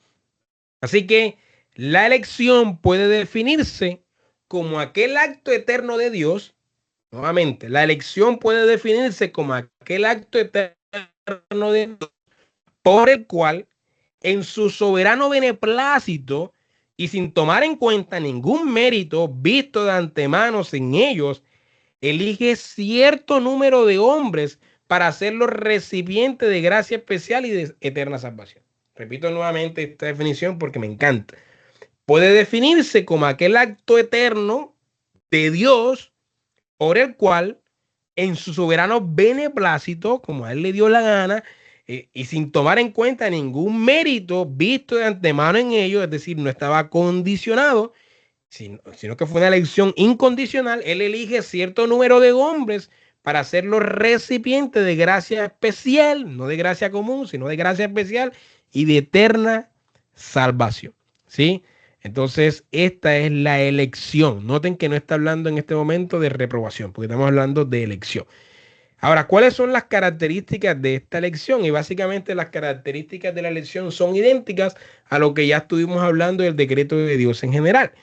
Así que la elección puede definirse como aquel acto eterno de Dios. Nuevamente, la elección puede definirse como aquel acto eterno de Dios por el cual, en su soberano beneplácito y sin tomar en cuenta ningún mérito visto de antemano en ellos, elige cierto número de hombres para hacerlos recipientes de gracia especial y de eterna salvación. Repito nuevamente esta definición porque me encanta. Puede definirse como aquel acto eterno de Dios por el cual, en su soberano beneplácito, como a él le dio la gana, y sin tomar en cuenta ningún mérito visto de antemano en ellos, es decir, no estaba condicionado, sino que fue una elección incondicional. Él elige cierto número de hombres para hacerlos recipientes de gracia especial, no de gracia común, sino de gracia especial y de eterna salvación. ¿Sí? Entonces, esta es la elección. Noten que no está hablando en este momento de reprobación, porque estamos hablando de elección. Ahora, ¿cuáles son las características de esta elección? Y básicamente las características de la elección son idénticas a lo que ya estuvimos hablando del decreto de Dios en general.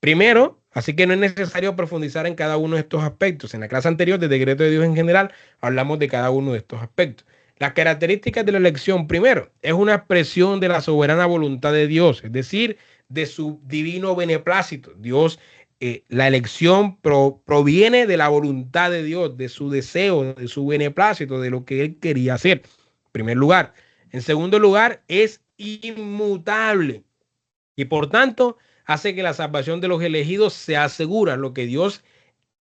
Primero, Así que no es necesario profundizar en cada uno de estos aspectos. En la clase anterior del decreto de Dios en general hablamos de cada uno de estos aspectos. Las características de la elección, primero, es una expresión de la soberana voluntad de Dios, es decir, de su divino beneplácito. Dios, la elección proviene de la voluntad de Dios, de su deseo, de su beneplácito, de lo que Él quería hacer. En primer lugar. En segundo lugar, es inmutable y por tanto hace que la salvación de los elegidos se asegura. Lo que Dios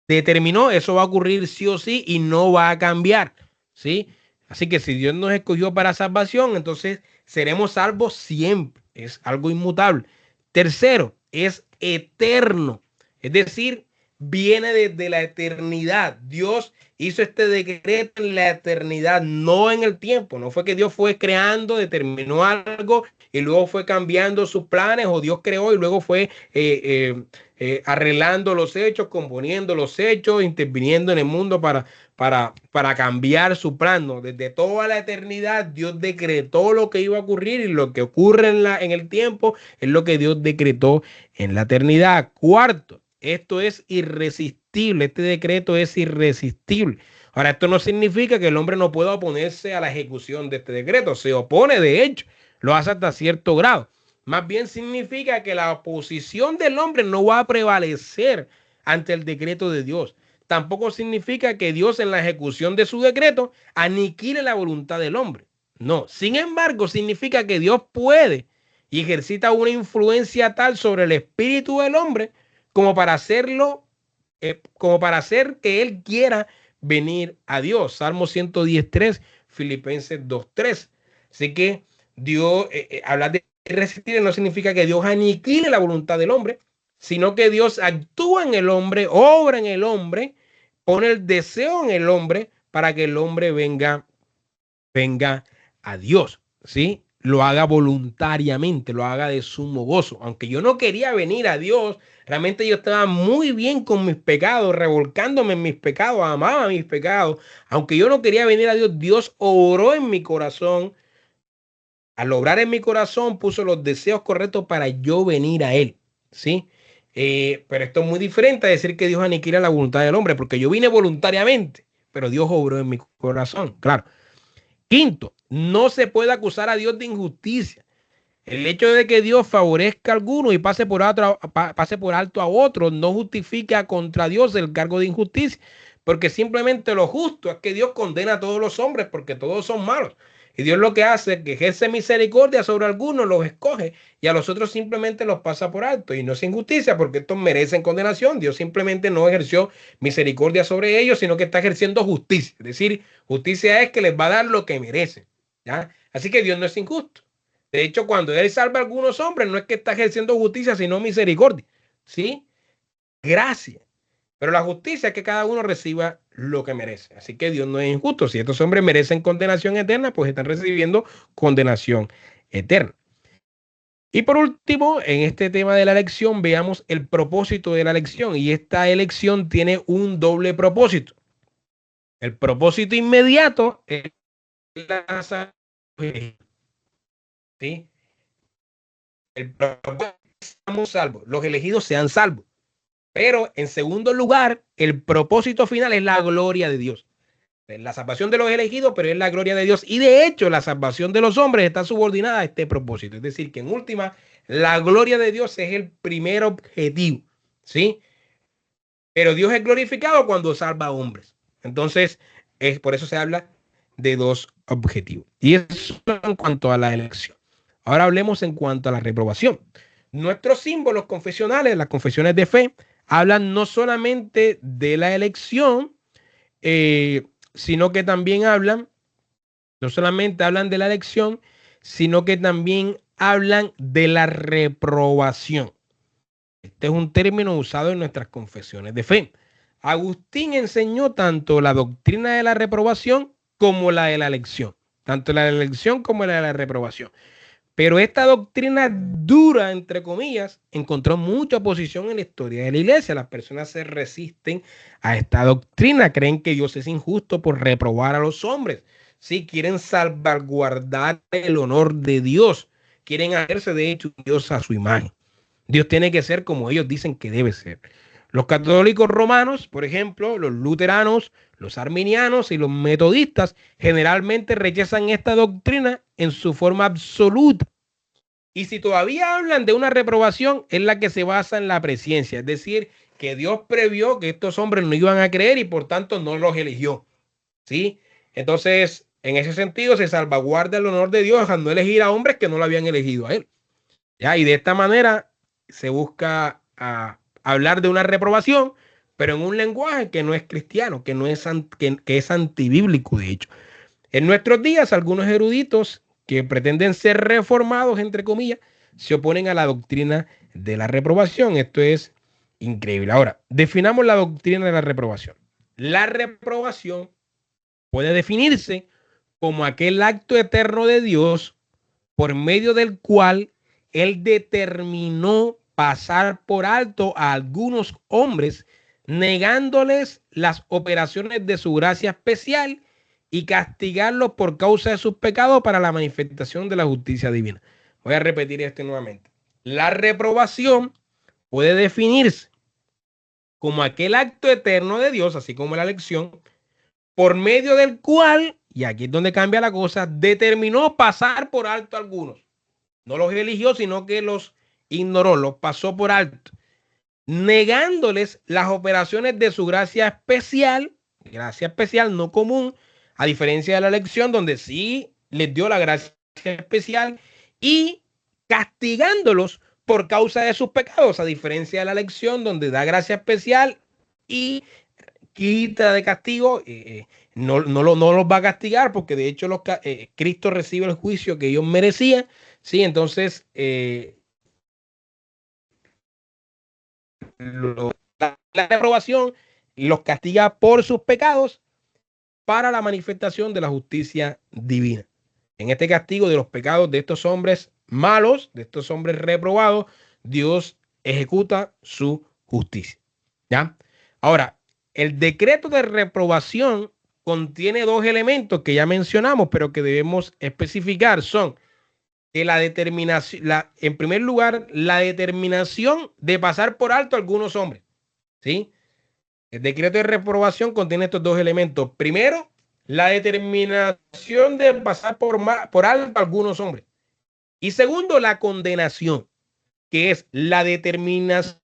determinó, eso va a ocurrir sí o sí y no va a cambiar, ¿sí? Así que si Dios nos escogió para salvación, entonces seremos salvos siempre. Es algo inmutable. Tercero, es eterno. Es decir, viene desde la eternidad. Dios hizo este decreto en la eternidad, no en el tiempo. No fue que Dios fue creando, determinó algo y luego fue cambiando sus planes, o Dios creó y luego fue arreglando los hechos, componiendo los hechos, interviniendo en el mundo para cambiar su plan. ¿No? Desde toda la eternidad Dios decretó lo que iba a ocurrir y lo que ocurre en el tiempo es lo que Dios decretó en la eternidad. Cuarto, esto es irresistible, este decreto es irresistible. Ahora, esto no significa que el hombre no pueda oponerse a la ejecución de este decreto, se opone de hecho, lo hace hasta cierto grado. Más bien significa que la oposición del hombre no va a prevalecer ante el decreto de Dios. Tampoco significa que Dios en la ejecución de su decreto aniquile la voluntad del hombre. No, sin embargo, significa que Dios puede y ejercita una influencia tal sobre el espíritu del hombre como para hacerlo, como para hacer que él quiera venir a Dios. Salmo 110.3, Filipenses 2.3. Así que Dios, hablar de irresistible no significa que Dios aniquile la voluntad del hombre, sino que Dios actúa en el hombre, obra en el hombre, pone el deseo en el hombre para que el hombre venga a Dios, ¿sí? Lo haga voluntariamente, lo haga de sumo gozo. Aunque yo no quería venir a Dios, realmente yo estaba muy bien con mis pecados, revolcándome en mis pecados, amaba mis pecados. Aunque yo no quería venir a Dios, Dios obró en mi corazón. Al obrar en mi corazón, puso los deseos correctos para yo venir a Él, ¿sí? Pero esto es muy diferente a decir que Dios aniquila la voluntad del hombre, porque yo vine voluntariamente, pero Dios obró en mi corazón, claro. Quinto, no se puede acusar a Dios de injusticia. El hecho de que Dios favorezca a alguno y pase por alto a otro no justifica contra Dios el cargo de injusticia, porque simplemente lo justo es que Dios condena a todos los hombres porque todos son malos. Y Dios lo que hace es que ejerce misericordia sobre algunos, los escoge y a los otros simplemente los pasa por alto. Y no es injusticia porque estos merecen condenación. Dios simplemente no ejerció misericordia sobre ellos, sino que está ejerciendo justicia. Es decir, justicia es que les va a dar lo que merecen, ¿ya? Así que Dios no es injusto. De hecho, cuando Él salva a algunos hombres, no es que está ejerciendo justicia, sino misericordia. ¿Sí? Gracia. Pero la justicia es que cada uno reciba lo que merece. Así que Dios no es injusto. Si estos hombres merecen condenación eterna, pues están recibiendo condenación eterna. Y por último, en este tema de la elección, veamos el propósito de la elección. Y esta elección tiene un doble propósito. El propósito inmediato es la salvación. ¿Sí? El propósito es que seamos salvos, los elegidos sean salvos. Pero en segundo lugar, el propósito final es la gloria de Dios. Es la salvación de los elegidos, pero es la gloria de Dios. Y de hecho, la salvación de los hombres está subordinada a este propósito. Es decir, que en última, la gloria de Dios es el primer objetivo. ¿Sí? Pero Dios es glorificado cuando salva a hombres. Entonces, por eso se habla de dos objetivos. Y eso en cuanto a la elección. Ahora hablemos en cuanto a la reprobación. Nuestros símbolos confesionales, las confesiones de fe, hablan no solamente de la elección, sino que también no solamente hablan de la elección, sino que también hablan de la reprobación. Este es un término usado en nuestras confesiones de fe. Agustín enseñó tanto la doctrina de la reprobación como la de la elección. Tanto la de la elección como la de la reprobación. Pero esta doctrina dura, entre comillas, encontró mucha oposición en la historia de la iglesia. Las personas se resisten a esta doctrina, creen que Dios es injusto por reprobar a los hombres. Sí, quieren salvaguardar el honor de Dios, quieren hacerse de hecho Dios a su imagen. Dios tiene que ser como ellos dicen que debe ser. Los católicos romanos, por ejemplo, los luteranos, los arminianos y los metodistas generalmente rechazan esta doctrina en su forma absoluta. Y si todavía hablan de una reprobación, es la que se basa en la presciencia, es decir, que Dios previó que estos hombres no iban a creer y por tanto no los eligió. ¿Sí? Entonces, en ese sentido, se salvaguarda el honor de Dios al no elegir a hombres que no lo habían elegido a él. ¿Ya? Y de esta manera se busca hablar de una reprobación, pero en un lenguaje que no es cristiano, que es antibíblico, de hecho. En nuestros días, algunos eruditos que pretenden ser reformados, entre comillas, se oponen a la doctrina de la reprobación. Esto es increíble. Ahora, definamos la doctrina de la reprobación. La reprobación puede definirse como aquel acto eterno de Dios por medio del cual Él determinó pasar por alto a algunos hombres, negándoles las operaciones de su gracia especial y castigarlos por causa de sus pecados para la manifestación de la justicia divina. Voy a repetir esto nuevamente. La reprobación puede definirse como aquel acto eterno de Dios, así como la elección, por medio del cual, y aquí es donde cambia la cosa, determinó pasar por alto a algunos. No los eligió, sino que los ignoró, los pasó por alto, negándoles las operaciones de su gracia especial no común, a diferencia de la elección, donde sí les dio la gracia especial, y castigándolos por causa de sus pecados, a diferencia de la elección, donde da gracia especial y quita de castigo. No los va a castigar porque de hecho Cristo recibe el juicio que ellos merecían. Sí, entonces la reprobación los castiga por sus pecados para la manifestación de la justicia divina. En este castigo de los pecados de estos hombres malos, de estos hombres reprobados, Dios ejecuta su justicia. ¿Ya? Ahora, el decreto de reprobación contiene dos elementos que ya mencionamos, pero que debemos especificar. Son que la determinación, en primer lugar, la determinación de pasar por alto a algunos hombres. ¿Sí? El decreto de reprobación contiene estos dos elementos. Primero, la determinación de pasar por alto a algunos hombres. Y segundo, la condenación, que es la determinación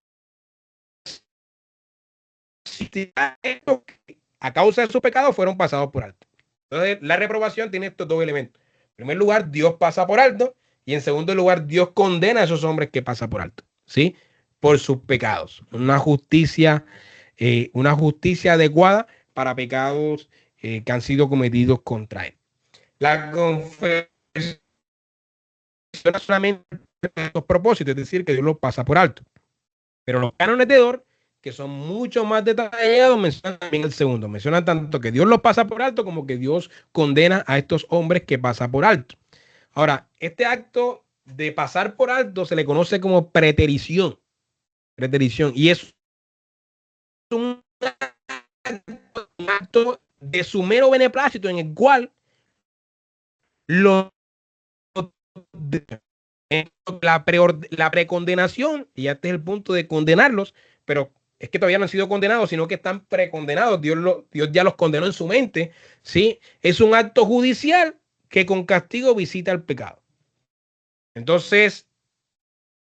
a causa de su pecado fueron pasados por alto. Entonces, la reprobación tiene estos dos elementos. En primer lugar, Dios pasa por alto, y en segundo lugar, Dios condena a esos hombres que pasan por alto, ¿sí? Por sus pecados. Una justicia adecuada para pecados que han sido cometidos contra él. La confesión solamente estos propósitos, es decir, que Dios los pasa por alto. Pero los cánones de Dort, que son mucho más detallados, mencionan también el segundo. Mencionan tanto que Dios los pasa por alto como que Dios condena a estos hombres que pasan por alto. Ahora, este acto de pasar por alto se le conoce como preterición. Preterición. Y es un acto de su mero beneplácito en el cual la precondenación, y este es el punto de condenarlos, pero es que todavía no han sido condenados, sino que están precondenados. Dios ya los condenó en su mente. ¿Sí? Es un acto judicial que con castigo visita el pecado. Entonces,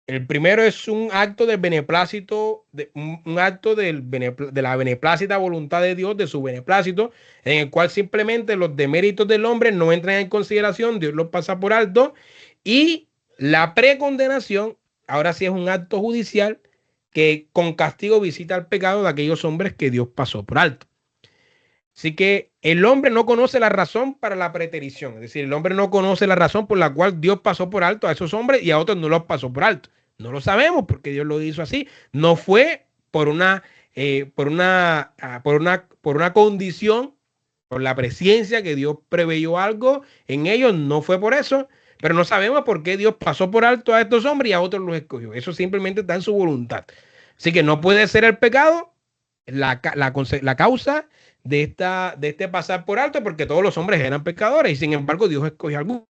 el primero es un acto del beneplácito, un acto de la beneplácita voluntad de Dios, de su beneplácito, en el cual simplemente los deméritos del hombre no entran en consideración, Dios los pasa por alto, y la precondenación, ahora sí es un acto judicial que con castigo visita el pecado de aquellos hombres que Dios pasó por alto. Así que el hombre no conoce la razón para la preterición. Es decir, el hombre no conoce la razón por la cual Dios pasó por alto a esos hombres y a otros no los pasó por alto. No lo sabemos porque Dios lo hizo así. No fue por una condición, por la presciencia que Dios preveyó algo en ellos. No fue por eso. Pero no sabemos por qué Dios pasó por alto a estos hombres y a otros los escogió. Eso simplemente está en su voluntad. Así que no puede ser el pecado la causa de este pasar por alto, porque todos los hombres eran pecadores y sin embargo Dios escogió algunos.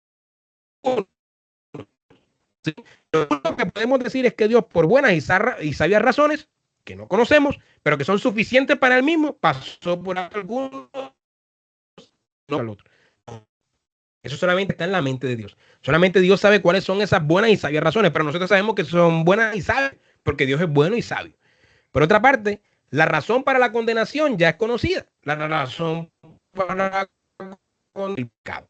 ¿sí? Lo único que podemos decir es que Dios, por buenas y sabias razones, que no conocemos, pero que son suficientes para él mismo, pasó por algunos, no al otro. Eso solamente está en la mente de Dios. Solamente Dios sabe cuáles son esas buenas y sabias razones, pero nosotros sabemos que son buenas y sabias, porque Dios es bueno y sabio. Por otra parte, la razón para la condenación ya es conocida. La razón para el pecado.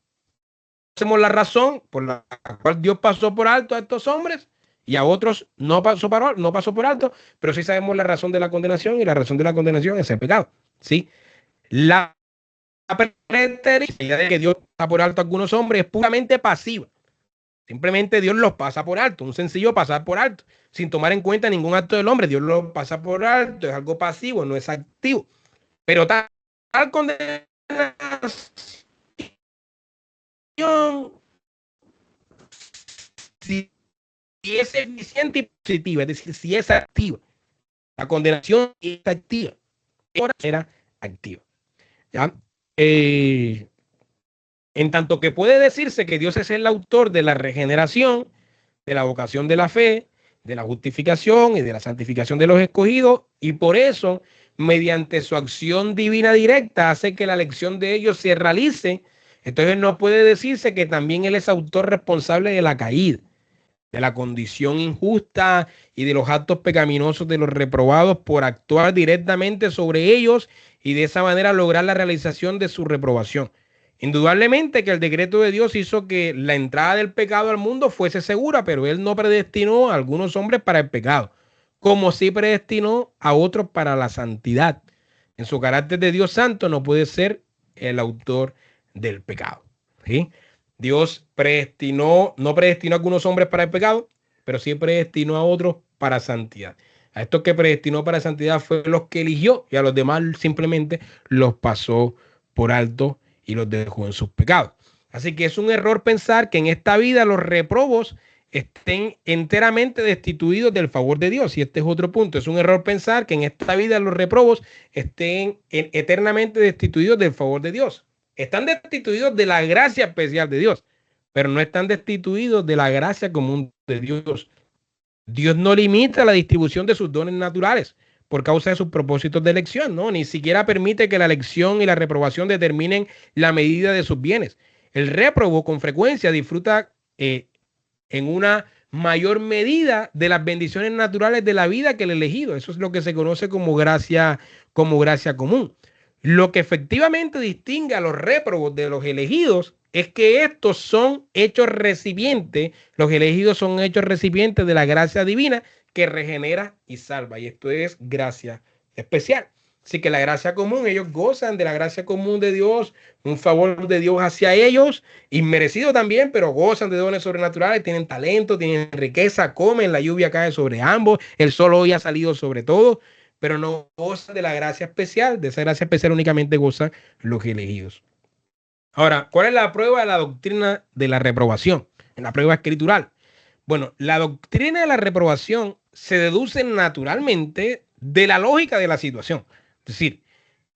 Conocemos la razón por la cual Dios pasó por alto a estos hombres y a otros no pasó por alto, pero sí sabemos la razón de la condenación, y la razón de la condenación es el pecado. ¿Sí? La pretericia de que Dios pasa por alto a algunos hombres es puramente pasiva. Simplemente Dios los pasa por alto, un sencillo pasar por alto, sin tomar en cuenta ningún acto del hombre. Dios los pasa por alto, es algo pasivo, no es activo. Pero tal condenación, si es eficiente y positiva, es decir, si es activa, la condenación es activa, era activa. ¿Ya? En tanto que puede decirse que Dios es el autor de la regeneración, de la vocación de la fe, de la justificación y de la santificación de los escogidos, y por eso, mediante su acción divina directa, hace que la elección de ellos se realice. Entonces no puede decirse que también Él es autor responsable de la caída, de la condición injusta y de los actos pecaminosos de los reprobados por actuar directamente sobre ellos y de esa manera lograr la realización de su reprobación. Indudablemente que el decreto de Dios hizo que la entrada del pecado al mundo fuese segura, pero Él no predestinó a algunos hombres para el pecado, como sí predestinó a otros para la santidad. En su carácter de Dios santo no puede ser el autor del pecado. ¿Sí? Dios no predestinó a algunos hombres para el pecado, pero sí predestinó a otros para santidad. A estos que predestinó para santidad fue los que eligió, y a los demás simplemente los pasó por alto y los dejó en sus pecados. Así que es un error pensar que en esta vida los reprobos estén enteramente destituidos del favor de Dios. Y este es otro punto. Es un error pensar que en esta vida los reprobos estén eternamente destituidos del favor de Dios. Están destituidos de la gracia especial de Dios, pero no están destituidos de la gracia común de Dios. Dios no limita la distribución de sus dones naturales por causa de sus propósitos de elección, ¿no? Ni siquiera permite que la elección y la reprobación determinen la medida de sus bienes. El réprobo con frecuencia disfruta en una mayor medida de las bendiciones naturales de la vida que el elegido. Eso es lo que se conoce como gracia común. Lo que efectivamente distingue a los réprobos de los elegidos es que estos son hechos recipientes, los elegidos son hechos recipientes de la gracia divina que regenera y salva. Y esto es gracia especial. Así que la gracia común, ellos gozan de la gracia común de Dios, un favor de Dios hacia ellos, inmerecido también, pero gozan de dones sobrenaturales, tienen talento, tienen riqueza, comen, la lluvia cae sobre ambos, el sol hoy ha salido sobre todo, pero no gozan de la gracia especial. De esa gracia especial únicamente gozan los elegidos. Ahora, ¿cuál es la prueba de la doctrina de la reprobación? En la prueba escritural. Bueno, la doctrina de la reprobación se deduce naturalmente de la lógica de la situación. Es decir,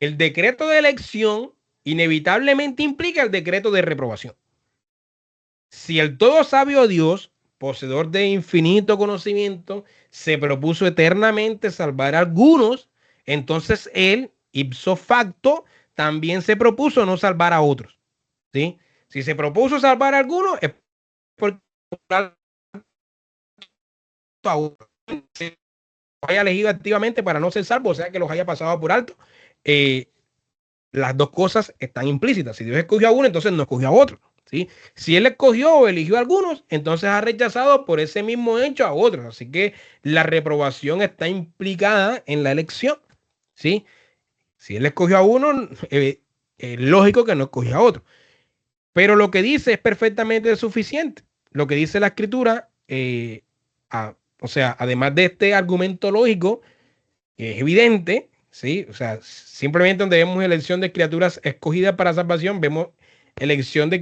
el decreto de elección inevitablemente implica el decreto de reprobación. Si el todo sabio Dios, poseedor de infinito conocimiento, se propuso eternamente salvar a algunos, entonces él, ipso facto, también se propuso no salvar a otros. ¿Sí? Si se propuso salvar a algunos, es porque a otros haya elegido activamente para no ser salvo, o sea que los haya pasado por alto. Las dos cosas están implícitas. Si Dios escogió a uno, entonces no escogió a otro. ¿Sí? Si Él escogió o eligió a algunos, entonces ha rechazado por ese mismo hecho a otros. Así que la reprobación está implicada en la elección. ¿Sí? Si Él escogió a uno, es lógico que no escogió a otro. Pero lo que dice es perfectamente suficiente. Lo que dice la Escritura, o sea, además de este argumento lógico, que es evidente, ¿sí? O sea, simplemente donde vemos elección de criaturas escogidas para salvación, vemos elección de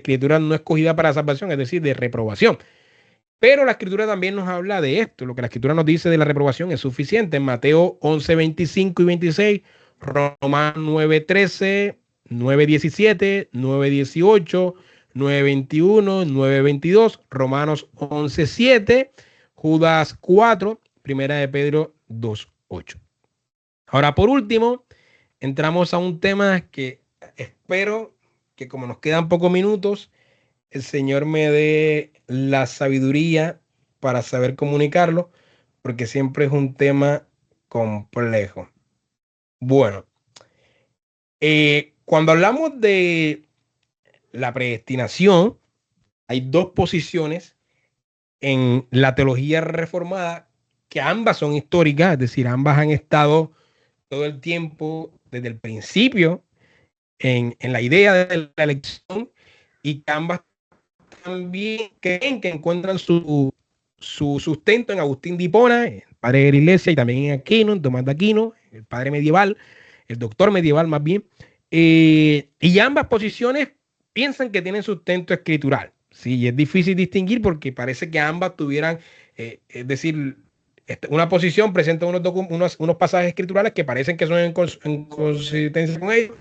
criaturas no escogidas para salvación, es decir, de reprobación. Pero la Escritura también nos habla de esto. Lo que la Escritura nos dice de la reprobación es suficiente. En Mateo 11, 25 y 26, Romanos 9, 13, 9, 17, 9, 18, 9:21, 9:22, Romanos 11:7, Judas 4, Primera de Pedro 2:8. Ahora, por último, entramos a un tema que espero que, como nos quedan pocos minutos, el Señor me dé la sabiduría para saber comunicarlo, porque siempre es un tema complejo. Bueno, cuando hablamos de la predestinación, hay dos posiciones en la teología reformada que ambas son históricas, es decir, ambas han estado todo el tiempo, desde el principio, en la idea de la elección, y que ambas también creen que encuentran su sustento en Agustín de Hipona, el padre de la iglesia, y también en Aquino, en Tomás de Aquino, el padre medieval, el doctor medieval más bien. Y ambas posiciones piensan que tienen sustento escritural. Sí, y es difícil distinguir porque parece que ambas tuvieran, es decir, una posición presenta unos pasajes escriturales que parecen que son en consistencia con ellos.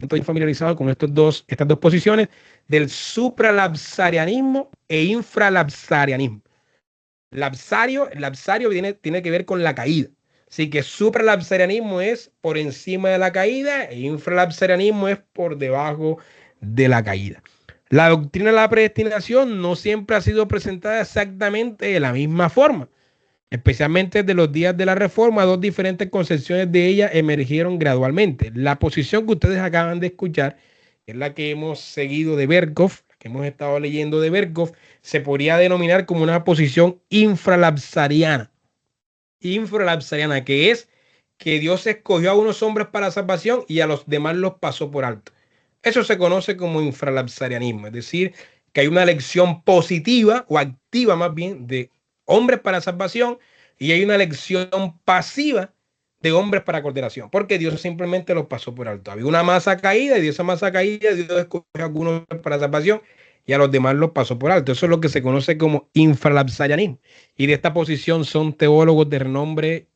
Estoy familiarizado con estas dos posiciones del supralapsarianismo e infralapsarianismo. Lapsario tiene que ver con la caída. Así que supralapsarianismo es por encima de la caída e infralapsarianismo es por debajo de la caída. La doctrina de la predestinación no siempre ha sido presentada exactamente de la misma forma. Especialmente desde los días de la Reforma, dos diferentes concepciones de ella emergieron gradualmente. La posición que ustedes acaban de escuchar, que es la que hemos seguido de Berkhof, que hemos estado leyendo de Berkhof, se podría denominar como una posición infralapsariana. Infralapsariana, que es que Dios escogió a unos hombres para la salvación y a los demás los pasó por alto. Eso se conoce como infralapsarianismo, es decir, que hay una elección positiva o activa más bien de hombres para salvación y hay una elección pasiva de hombres para condenación, porque Dios simplemente los pasó por alto. Había una masa caída y de esa masa caída Dios escogió a algunos para salvación y a los demás los pasó por alto. Eso es lo que se conoce como infralapsarianismo. Y de esta posición son teólogos de renombre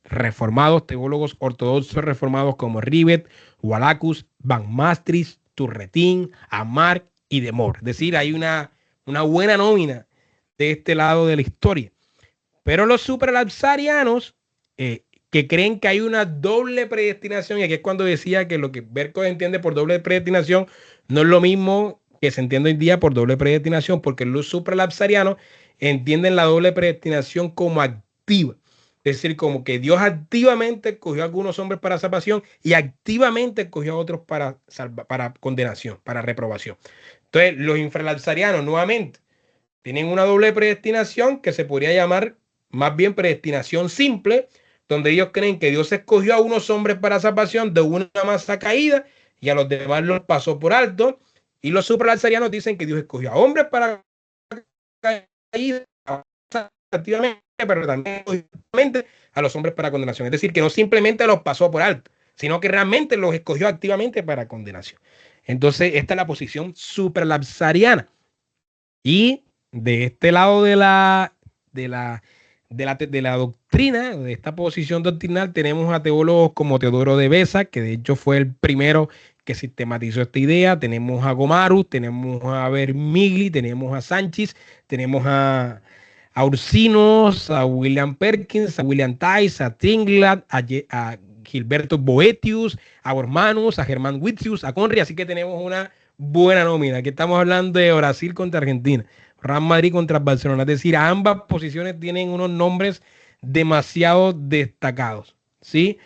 reformados, teólogos ortodoxos reformados como Rivet, Wallacus, Van Mastris, Turretín, Amar y de Moore. Es decir, hay una buena nómina de este lado de la historia. Pero los supralapsarianos, que creen que hay una doble predestinación, y aquí es cuando decía que lo que Berkhof entiende por doble predestinación no es lo mismo que se entiende hoy día por doble predestinación, porque los supralapsarianos entienden la doble predestinación como activa. Es decir, como que Dios activamente escogió a algunos hombres para salvación y activamente escogió a otros para condenación, para reprobación. Entonces, los infralapsarianos, nuevamente, tienen una doble predestinación que se podría llamar más bien predestinación simple, donde ellos creen que Dios escogió a unos hombres para salvación de una masa caída y a los demás los pasó por alto. Y los supralapsarianos dicen que Dios escogió a hombres para caída activamente, pero también a los hombres para condenación. Es decir, que no simplemente los pasó por alto, sino que realmente los escogió activamente para condenación. Entonces, esta es la posición supralapsariana. Y de este lado de la doctrina, de esta posición doctrinal, tenemos a teólogos como Teodoro de Beza, que de hecho fue el primero que sistematizó esta idea. Tenemos a Gomarus, tenemos a Vermigli, tenemos a Sánchez, tenemos a Ursinos, a William Perkins, a William Tice, a Tinglad, a Gilberto Boetius, a Ormanus, a Germán Witzius, a Conry. Así que tenemos una buena nómina. Aquí estamos hablando de Brasil contra Argentina, Real Madrid contra Barcelona. Es decir, ambas posiciones tienen unos nombres demasiado destacados. ¿Sí?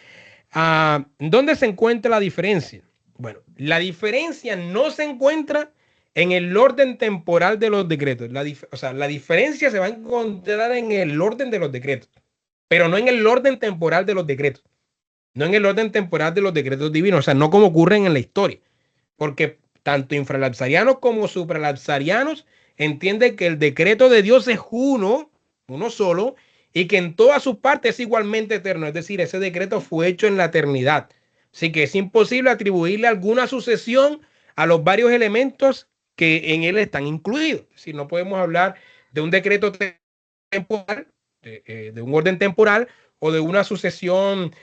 ¿Dónde se encuentra la diferencia? Bueno, la diferencia no se encuentra en el orden temporal de los decretos. La diferencia se va a encontrar en el orden de los decretos, pero no en el orden temporal de los decretos. No en el orden temporal de los decretos divinos, o sea, no como ocurren en la historia. Porque tanto infralapsarianos como supralapsarianos entienden que el decreto de Dios es uno solo, y que en todas sus partes es igualmente eterno. Es decir, ese decreto fue hecho en la eternidad. Así que es imposible atribuirle alguna sucesión a los varios elementos que en él están incluidos. Es decir, no podemos hablar de un decreto temporal de un orden temporal o de una sucesión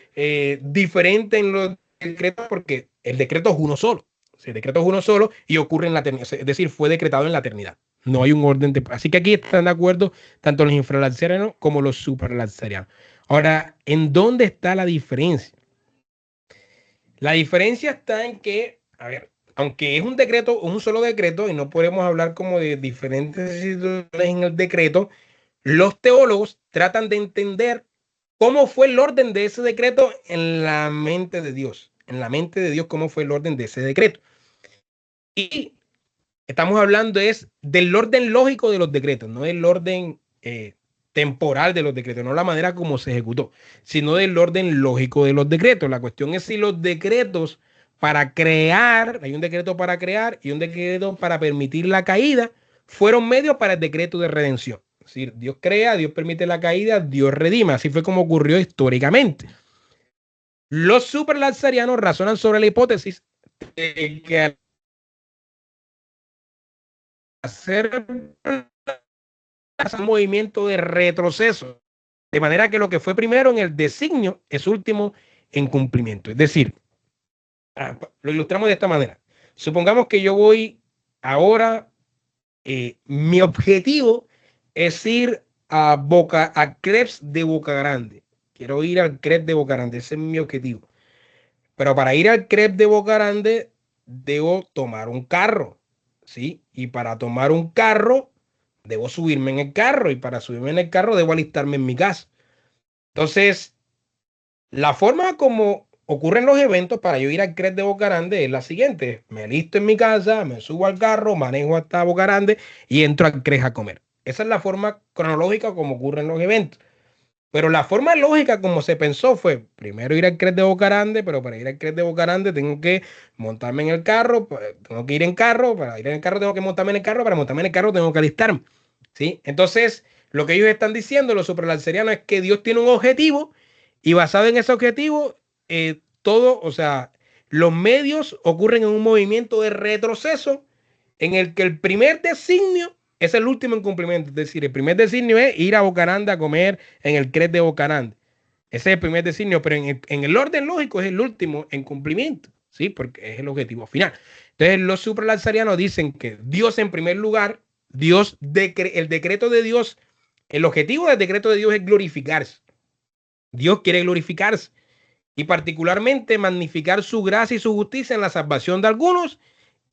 diferente en los decretos, porque el decreto es uno solo. El decreto es uno solo y ocurre en la eternidad, es decir, fue decretado en la eternidad. No hay un orden temporal. Así que aquí están de acuerdo tanto los infralaxarianos como los supralaxarianos. Ahora, ¿en dónde está la diferencia? La diferencia está en que, a ver, aunque es un decreto, un solo decreto, y no podemos hablar como de diferentes situaciones en el decreto, los teólogos tratan de entender cómo fue el orden de ese decreto en la mente de Dios. En la mente de Dios, cómo fue el orden de ese decreto. Y estamos hablando es del orden lógico de los decretos, no del orden temporal de los decretos, no la manera como se ejecutó, sino del orden lógico de los decretos. La cuestión es si los decretos para crear, hay un decreto para crear y un decreto para permitir la caída, fueron medios para el decreto de redención. Es decir, Dios crea, Dios permite la caída, Dios redime. Así fue como ocurrió históricamente. Los superlaxarianos razonan sobre la hipótesis de que al hacer un movimiento de retroceso, de manera que lo que fue primero en el designio es último en cumplimiento. Es decir, lo ilustramos de esta manera. Supongamos que yo voy ahora, mi objetivo es ir a Crepes de Boca Grande. Quiero ir al Crepes de Boca Grande, ese es mi objetivo. Pero para ir al Crepes de Boca Grande debo tomar un carro, ¿sí? Y para tomar un carro debo subirme en el carro y para subirme en el carro debo alistarme en mi casa. Entonces, la forma como ocurren los eventos para yo ir al CRES de Boca Grande es la siguiente. Me alisto en mi casa, me subo al carro, manejo hasta Boca Grande y entro al CRES a comer. Esa es la forma cronológica como ocurren los eventos. Pero la forma lógica como se pensó fue primero ir al CRES de Boca Grande, pero para ir al CRES de Boca Grande tengo que montarme en el carro, tengo que ir en carro, para ir en el carro tengo que montarme en el carro, para montarme en el carro tengo que alistarme. ¿Sí? Entonces, lo que ellos están diciendo, los supralaxarianos, es que Dios tiene un objetivo y basado en ese objetivo, todo, o sea, los medios ocurren en un movimiento de retroceso en el que el primer designio es el último en cumplimiento. Es decir, el primer designio es ir a Boca Grande a comer en el CRES de Boca Grande. Ese es el primer designio, pero en el orden lógico es el último en cumplimiento, ¿sí? Porque es el objetivo final. Entonces, los supralaxarianos dicen que Dios en primer lugar, el decreto de Dios, el objetivo del decreto de Dios es glorificarse. Dios quiere glorificarse y particularmente magnificar su gracia y su justicia en la salvación de algunos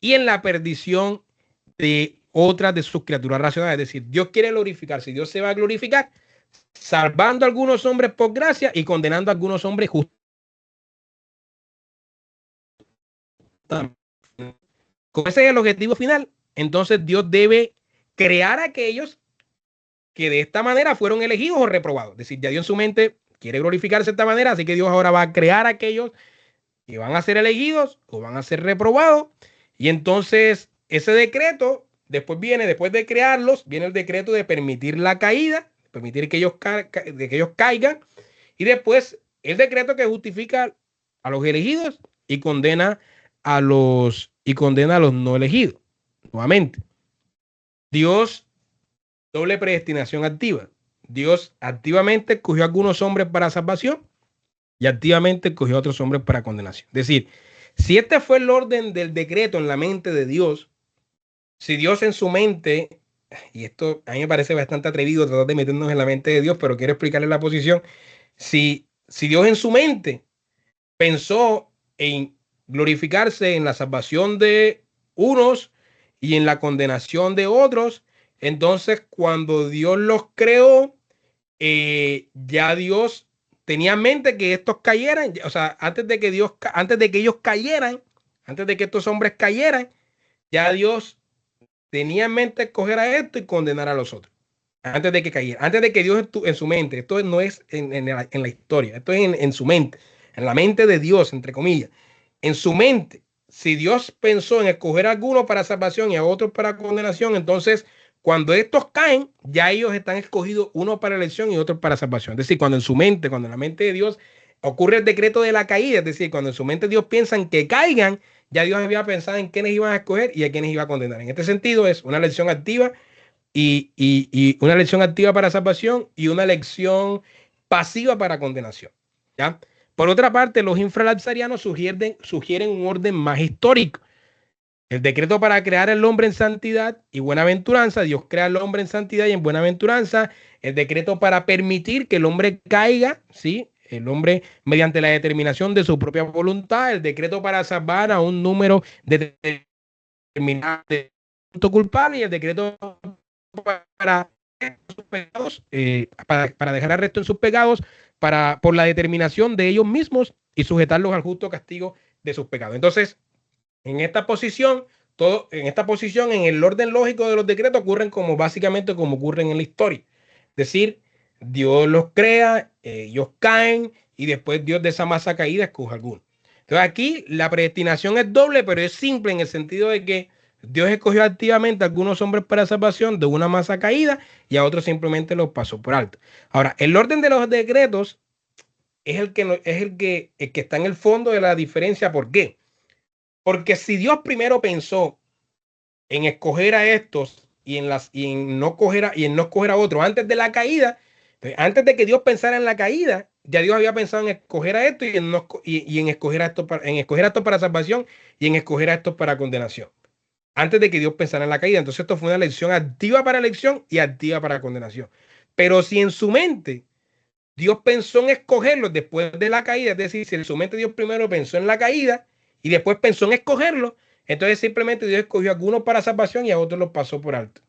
y en la perdición de otras de sus criaturas racionales. Es decir, Dios quiere glorificarse y Dios se va a glorificar salvando a algunos hombres por gracia y condenando a algunos hombres justos. Como ese es el objetivo final, entonces Dios debe crear a aquellos que de esta manera fueron elegidos o reprobados. Es decir, ya Dios en su mente quiere glorificarse de esta manera, así que Dios ahora va a crear a aquellos que van a ser elegidos o van a ser reprobados. Y entonces ese decreto, después de crearlos, viene el decreto de permitir la caída, permitir que ellos caigan. Y después el decreto que justifica a los elegidos y condena a los no elegidos. Nuevamente, Dios, doble predestinación activa. Dios activamente escogió a algunos hombres para salvación y activamente escogió a otros hombres para condenación. Es decir, si este fue el orden del decreto en la mente de Dios, si Dios en su mente, y esto a mí me parece bastante atrevido tratar de meternos en la mente de Dios, pero quiero explicarle la posición, si Dios en su mente pensó en glorificarse en la salvación de unos y en la condenación de otros, entonces cuando Dios los creó, ya Dios tenía en mente que estos cayeran, o sea, antes de que ellos cayeran, antes de que estos hombres cayeran, ya Dios tenía en mente escoger a esto y condenar a los otros. Antes de que cayeran, antes de que Dios en su mente, esto no es en la historia, esto es en su mente, en la mente de Dios, entre comillas. En su mente, si Dios pensó en escoger a algunos para salvación y a otros para condenación, entonces cuando estos caen, ya ellos están escogidos, uno para elección y otro para salvación. Es decir, cuando en la mente de Dios ocurre el decreto de la caída, es decir, cuando en su mente Dios piensa en que caigan, ya Dios había pensado en quiénes iban a escoger y a quiénes iba a condenar. En este sentido, es una elección activa y una elección activa para salvación y una elección pasiva para condenación. ¿Ya? Por otra parte, los infralapsarianos sugieren un orden más histórico. El decreto para crear al hombre en santidad y buenaventuranza, Dios crea al hombre en santidad y en buenaventuranza. El decreto para permitir que el hombre caiga, ¿sí? El hombre mediante la determinación de su propia voluntad. El decreto para salvar a un número determinado de culpable y el decreto para sus pecados, para dejar arresto en sus pecados, por la determinación de ellos mismos y sujetarlos al justo castigo de sus pecados. Entonces, en esta posición, en el orden lógico de los decretos ocurren básicamente como ocurren en la historia. Es decir, Dios los crea, ellos caen y después Dios de esa masa caída escoge alguno. Entonces aquí la predestinación es doble, pero es simple en el sentido de que Dios escogió activamente a algunos hombres para salvación de una masa caída y a otros simplemente los pasó por alto. Ahora, el orden de los decretos es el que está en el fondo de la diferencia. ¿Por qué? Porque si Dios primero pensó en escoger a estos y en no escoger a otros antes de la caída, antes de que Dios pensara en la caída, ya Dios había pensado en escoger a estos y en escoger a estos para salvación y en escoger a estos para condenación. Antes de que Dios pensara en la caída. Entonces esto fue una elección activa para elección y activa para condenación. Pero si en su mente Dios pensó en escogerlos después de la caída, es decir, si en su mente Dios primero pensó en la caída y después pensó en escogerlos, entonces simplemente Dios escogió a algunos para salvación y a otros los pasó por alto.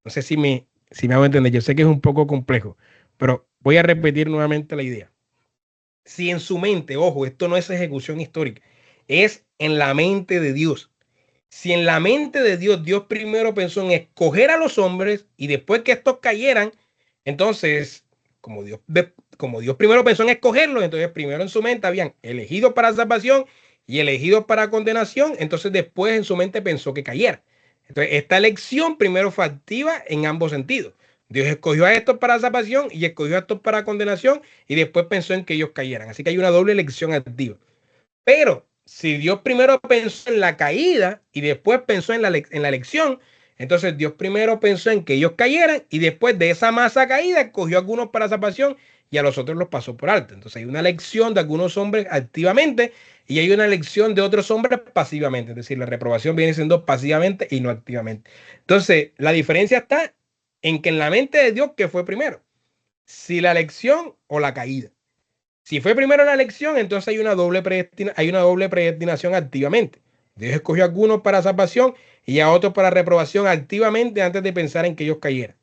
No sé si me hago entender. Yo sé que es un poco complejo, pero voy a repetir nuevamente la idea. Si en su mente, ojo, esto no es ejecución histórica, es en la mente de Dios. Si en la mente de Dios, Dios primero pensó en escoger a los hombres y después que estos cayeran, entonces, como Dios primero pensó en escogerlos, entonces primero en su mente habían elegidos para salvación y elegidos para condenación, entonces después en su mente pensó que cayera. Entonces, esta elección primero fue activa en ambos sentidos. Dios escogió a estos para salvación y escogió a estos para condenación y después pensó en que ellos cayeran. Así que hay una doble elección activa. Pero si Dios primero pensó en la caída y después pensó en la elección, entonces Dios primero pensó en que ellos cayeran y después de esa masa caída escogió a algunos para salvación y a los otros los pasó por alto. Entonces hay una elección de algunos hombres activamente y hay una elección de otros hombres pasivamente. Es decir, la reprobación viene siendo pasivamente y no activamente. Entonces, la diferencia está en que en la mente de Dios, ¿qué fue primero? Si la elección o la caída. Si fue primero la elección, entonces hay una doble predestinación activamente. Dios escogió a algunos para salvación y a otros para reprobación activamente antes de pensar en que ellos cayeran.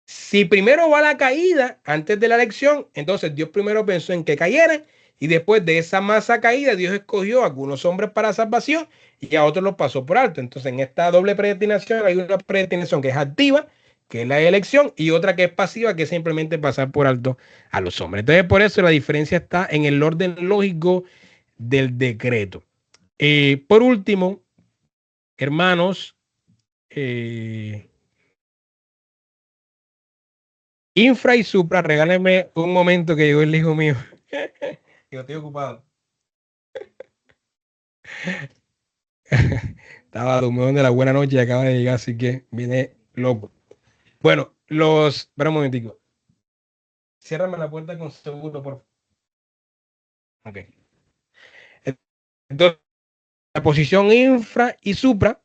Si primero va la caída antes de la elección, entonces Dios primero pensó en que cayeran y después de esa masa caída, Dios escogió a algunos hombres para salvación y a otros los pasó por alto. Entonces, en esta doble predestinación hay una predestinación que es activa, que es la elección, y otra que es pasiva, que es simplemente pasar por alto a los hombres. Entonces, por eso la diferencia está en el orden lógico del decreto. Por último, hermanos, infra y supra, regálenme un momento que llegó el hijo mío. Yo estoy ocupado. Estaba durmiendo de la buena noche y acaba de llegar, así que viene loco. Bueno, espera un momentico. Ciérrame la puerta con seguro, por favor. Ok. Entonces, la posición infra y supra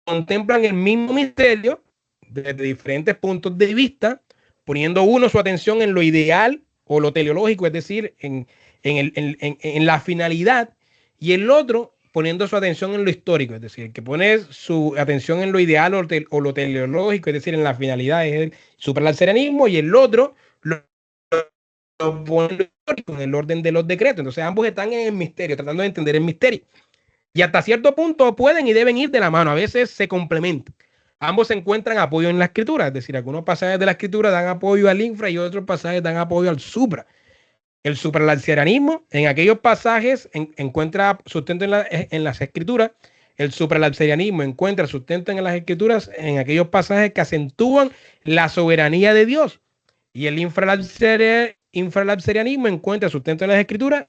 contemplan el mismo misterio desde diferentes puntos de vista, poniendo uno su atención en lo ideal o lo teleológico, es decir, en la finalidad, y el otro poniendo su atención en lo histórico, es decir, el que pone su atención en lo ideal o lo teleológico, es decir, en la finalidad, es el supralapsarianismo, y el otro lo pone en el orden de los decretos. Entonces ambos están en el misterio, tratando de entender el misterio. Y hasta cierto punto pueden y deben ir de la mano. A veces se complementan. Ambos se encuentran apoyo en la escritura. Es decir, algunos pasajes de la escritura dan apoyo al infra y otros pasajes dan apoyo al supra. El supralapsarianismo en aquellos pasajes encuentra sustento en las escrituras. El supralapsarianismo encuentra sustento en las escrituras en aquellos pasajes que acentúan la soberanía de Dios. Y el infralapsarianismo encuentra sustento en las escrituras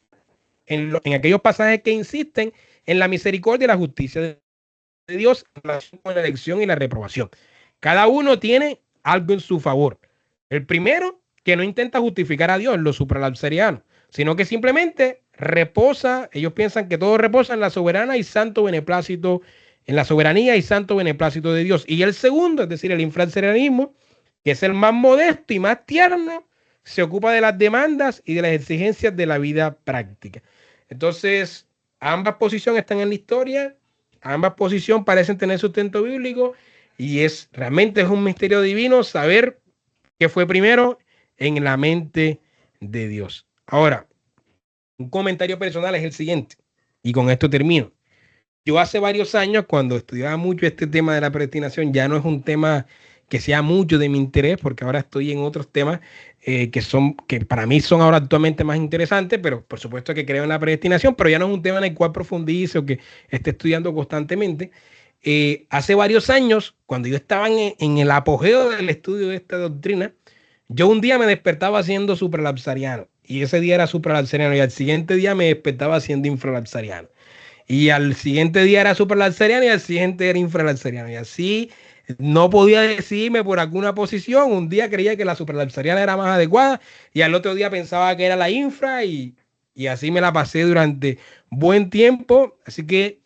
en aquellos pasajes que insisten en la misericordia y la justicia de Dios en relación con la elección y la reprobación. Cada uno tiene algo en su favor. El primero, que no intenta justificar a Dios, los supralapsarianos, sino que simplemente reposa, ellos piensan que todo reposa en la soberana y santo beneplácito, en la soberanía y santo beneplácito de Dios. Y el segundo, es decir, el infralapsarianismo, que es el más modesto y más tierno, se ocupa de las demandas y de las exigencias de la vida práctica. Entonces, ambas posiciones están en la historia, ambas posiciones parecen tener sustento bíblico y realmente es un misterio divino saber qué fue primero en la mente de Dios. Ahora, un comentario personal es el siguiente, y con esto termino. Yo hace varios años, cuando estudiaba mucho este tema de la predestinación, ya no es un tema que sea mucho de mi interés, porque ahora estoy en otros temas que para mí son ahora actualmente más interesantes, pero por supuesto que creo en la predestinación, pero ya no es un tema en el cual profundice o que esté estudiando constantemente. Hace varios años, cuando yo estaba en el apogeo del estudio de esta doctrina, yo un día me despertaba siendo supralapsariano, y ese día era supralapsariano, y al siguiente día me despertaba siendo infralapsariano. Y al siguiente día era supralapsariano y al siguiente era infralapsariano. Y así no podía decidirme por alguna posición. Un día creía que la supralapsariana era más adecuada y al otro día pensaba que era la infra y así me la pasé durante buen tiempo. Así que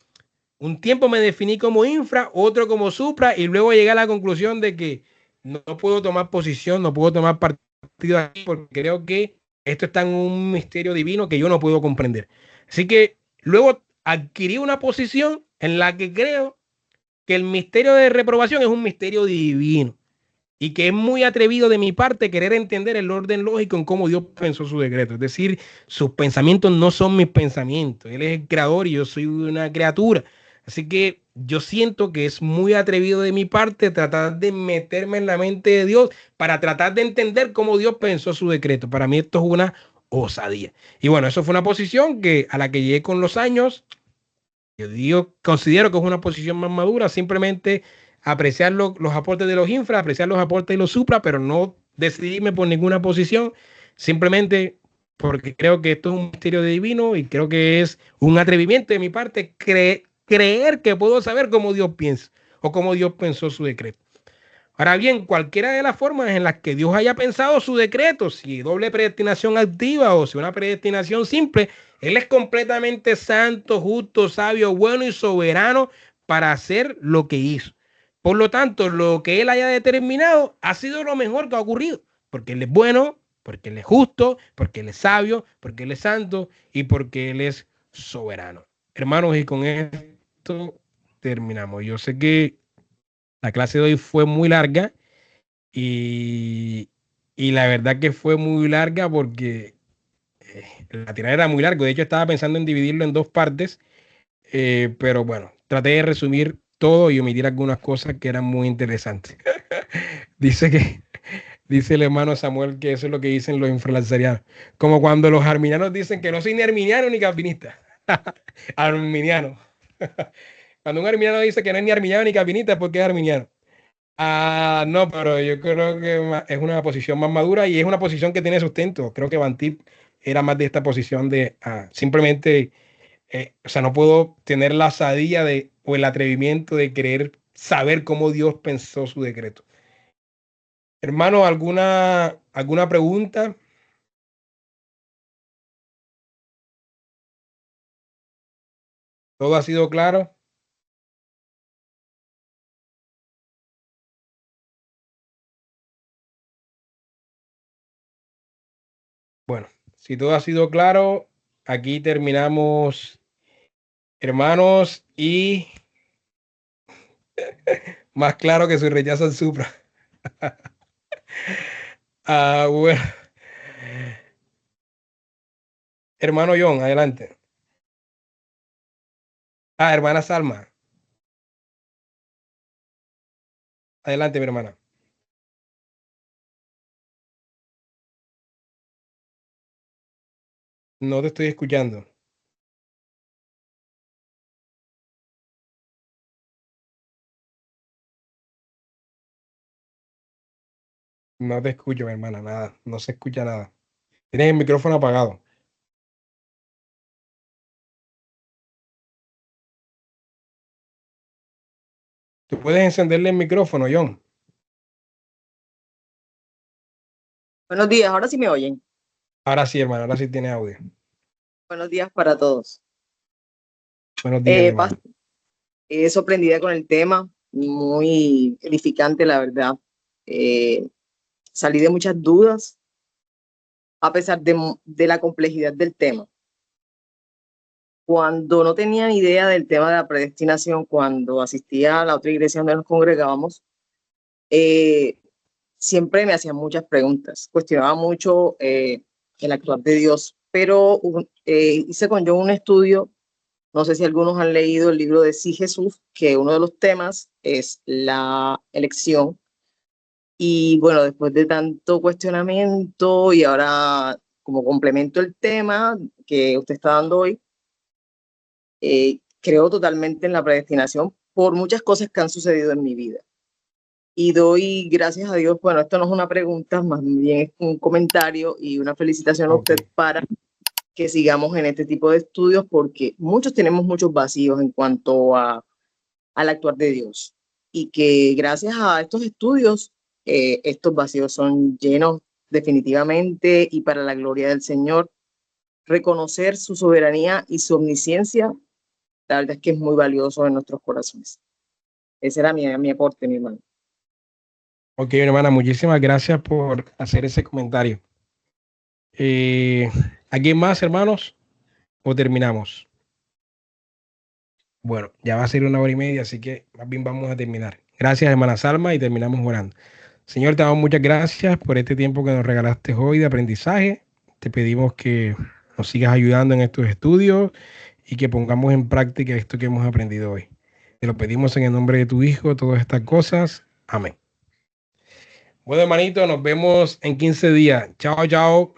un tiempo me definí como infra, otro como supra y luego llegué a la conclusión de que no puedo tomar posición, no puedo tomar partido aquí porque creo que esto está en un misterio divino que yo no puedo comprender. Así que luego adquirí una posición en la que creo que el misterio de reprobación es un misterio divino y que es muy atrevido de mi parte querer entender el orden lógico en cómo Dios pensó su decreto. Es decir, sus pensamientos no son mis pensamientos. Él es el creador y yo soy una criatura. Así que yo siento que es muy atrevido de mi parte tratar de meterme en la mente de Dios para tratar de entender cómo Dios pensó su decreto. Para mí esto es una osadía. Y bueno, eso fue una posición a la que llegué con los años. Yo considero que es una posición más madura, simplemente apreciar los aportes de los infra, apreciar los aportes de los supra, pero no decidirme por ninguna posición, simplemente porque creo que esto es un misterio divino y creo que es un atrevimiento de mi parte creer que puedo saber cómo Dios piensa o cómo Dios pensó su decreto. Ahora bien, cualquiera de las formas en las que Dios haya pensado su decreto, si doble predestinación activa o si una predestinación simple, Él es completamente santo, justo, sabio, bueno y soberano para hacer lo que hizo. Por lo tanto, lo que Él haya determinado ha sido lo mejor que ha ocurrido, porque Él es bueno, porque Él es justo, porque Él es sabio, porque Él es santo y porque Él es soberano. Hermanos, y con esto terminamos. Yo sé que la clase de hoy fue muy larga y, y la verdad que fue muy larga porque la tirada era muy larga. De hecho, estaba pensando en dividirlo en dos partes, pero bueno, traté de resumir todo y omitir algunas cosas que eran muy interesantes. Dice que, dice el hermano Samuel que eso es lo que dicen los infralancerianos. Como cuando los arminianos dicen que no soy ni arminiano ni calvinista. Arminiano. Cuando un arminiano dice que no es ni arminiano ni calvinista es porque es arminiano. Ah, no, pero yo creo que es una posición más madura y es una posición que tiene sustento. Creo que Bantip era más de esta posición de simplemente, o sea, no puedo tener la osadía o el atrevimiento de querer saber cómo Dios pensó su decreto. Hermano, ¿alguna pregunta? ¿Todo ha sido claro? Bueno, si todo ha sido claro, aquí terminamos, hermanos, y más claro que su rechazo al Supra. Bueno, hermano John, adelante. Hermana Salma, adelante, mi hermana. No te estoy escuchando. No te escucho, mi hermana, nada. No se escucha nada. Tienes el micrófono apagado. ¿Tú puedes encenderle el micrófono, John? Buenos días, ahora sí me oyen. Ahora sí, hermano, ahora sí tiene audio. Buenos días para todos. Buenos días, Pas- hermano. sorprendida con el tema, muy edificante, la verdad. Eh, Salí de muchas dudas, a pesar de la complejidad del tema. Cuando no tenía ni idea del tema de la predestinación, cuando asistía a la otra iglesia donde nos congregábamos, eh, siempre me hacían muchas preguntas, cuestionaba mucho el actuar de Dios, pero hice con yo un estudio. No sé si algunos han leído el libro de Sí Jesús, que uno de los temas es la elección. Y bueno, después de tanto cuestionamiento y ahora como complemento el tema que usted está dando hoy, creo totalmente en la predestinación por muchas cosas que han sucedido en mi vida. Y doy gracias a Dios, bueno, esto no es una pregunta, más bien es un comentario y una felicitación a Ok, usted para que sigamos en este tipo de estudios porque muchos tenemos muchos vacíos en cuanto al actuar de Dios. Y que gracias a estos estudios, estos vacíos son llenos definitivamente y para la gloria del Señor. Reconocer su soberanía y su omnisciencia, la verdad es que es muy valioso en nuestros corazones. Ese era mi aporte, mi hermano. ok, mi hermana, muchísimas gracias por hacer ese comentario. Eh, ¿Alguien más, hermanos? ¿O terminamos? Bueno, ya va a ser 1 hora y media, así que más bien vamos a terminar. Gracias, hermana Salma, y terminamos orando. Señor, te damos muchas gracias por este tiempo que nos regalaste hoy de aprendizaje. Te pedimos que nos sigas ayudando en estos estudios y que pongamos en práctica esto que hemos aprendido hoy. Te lo pedimos en el nombre de tu Hijo, todas estas cosas. Amén. Bueno, hermanito, nos vemos en 15 días. Chao, chao.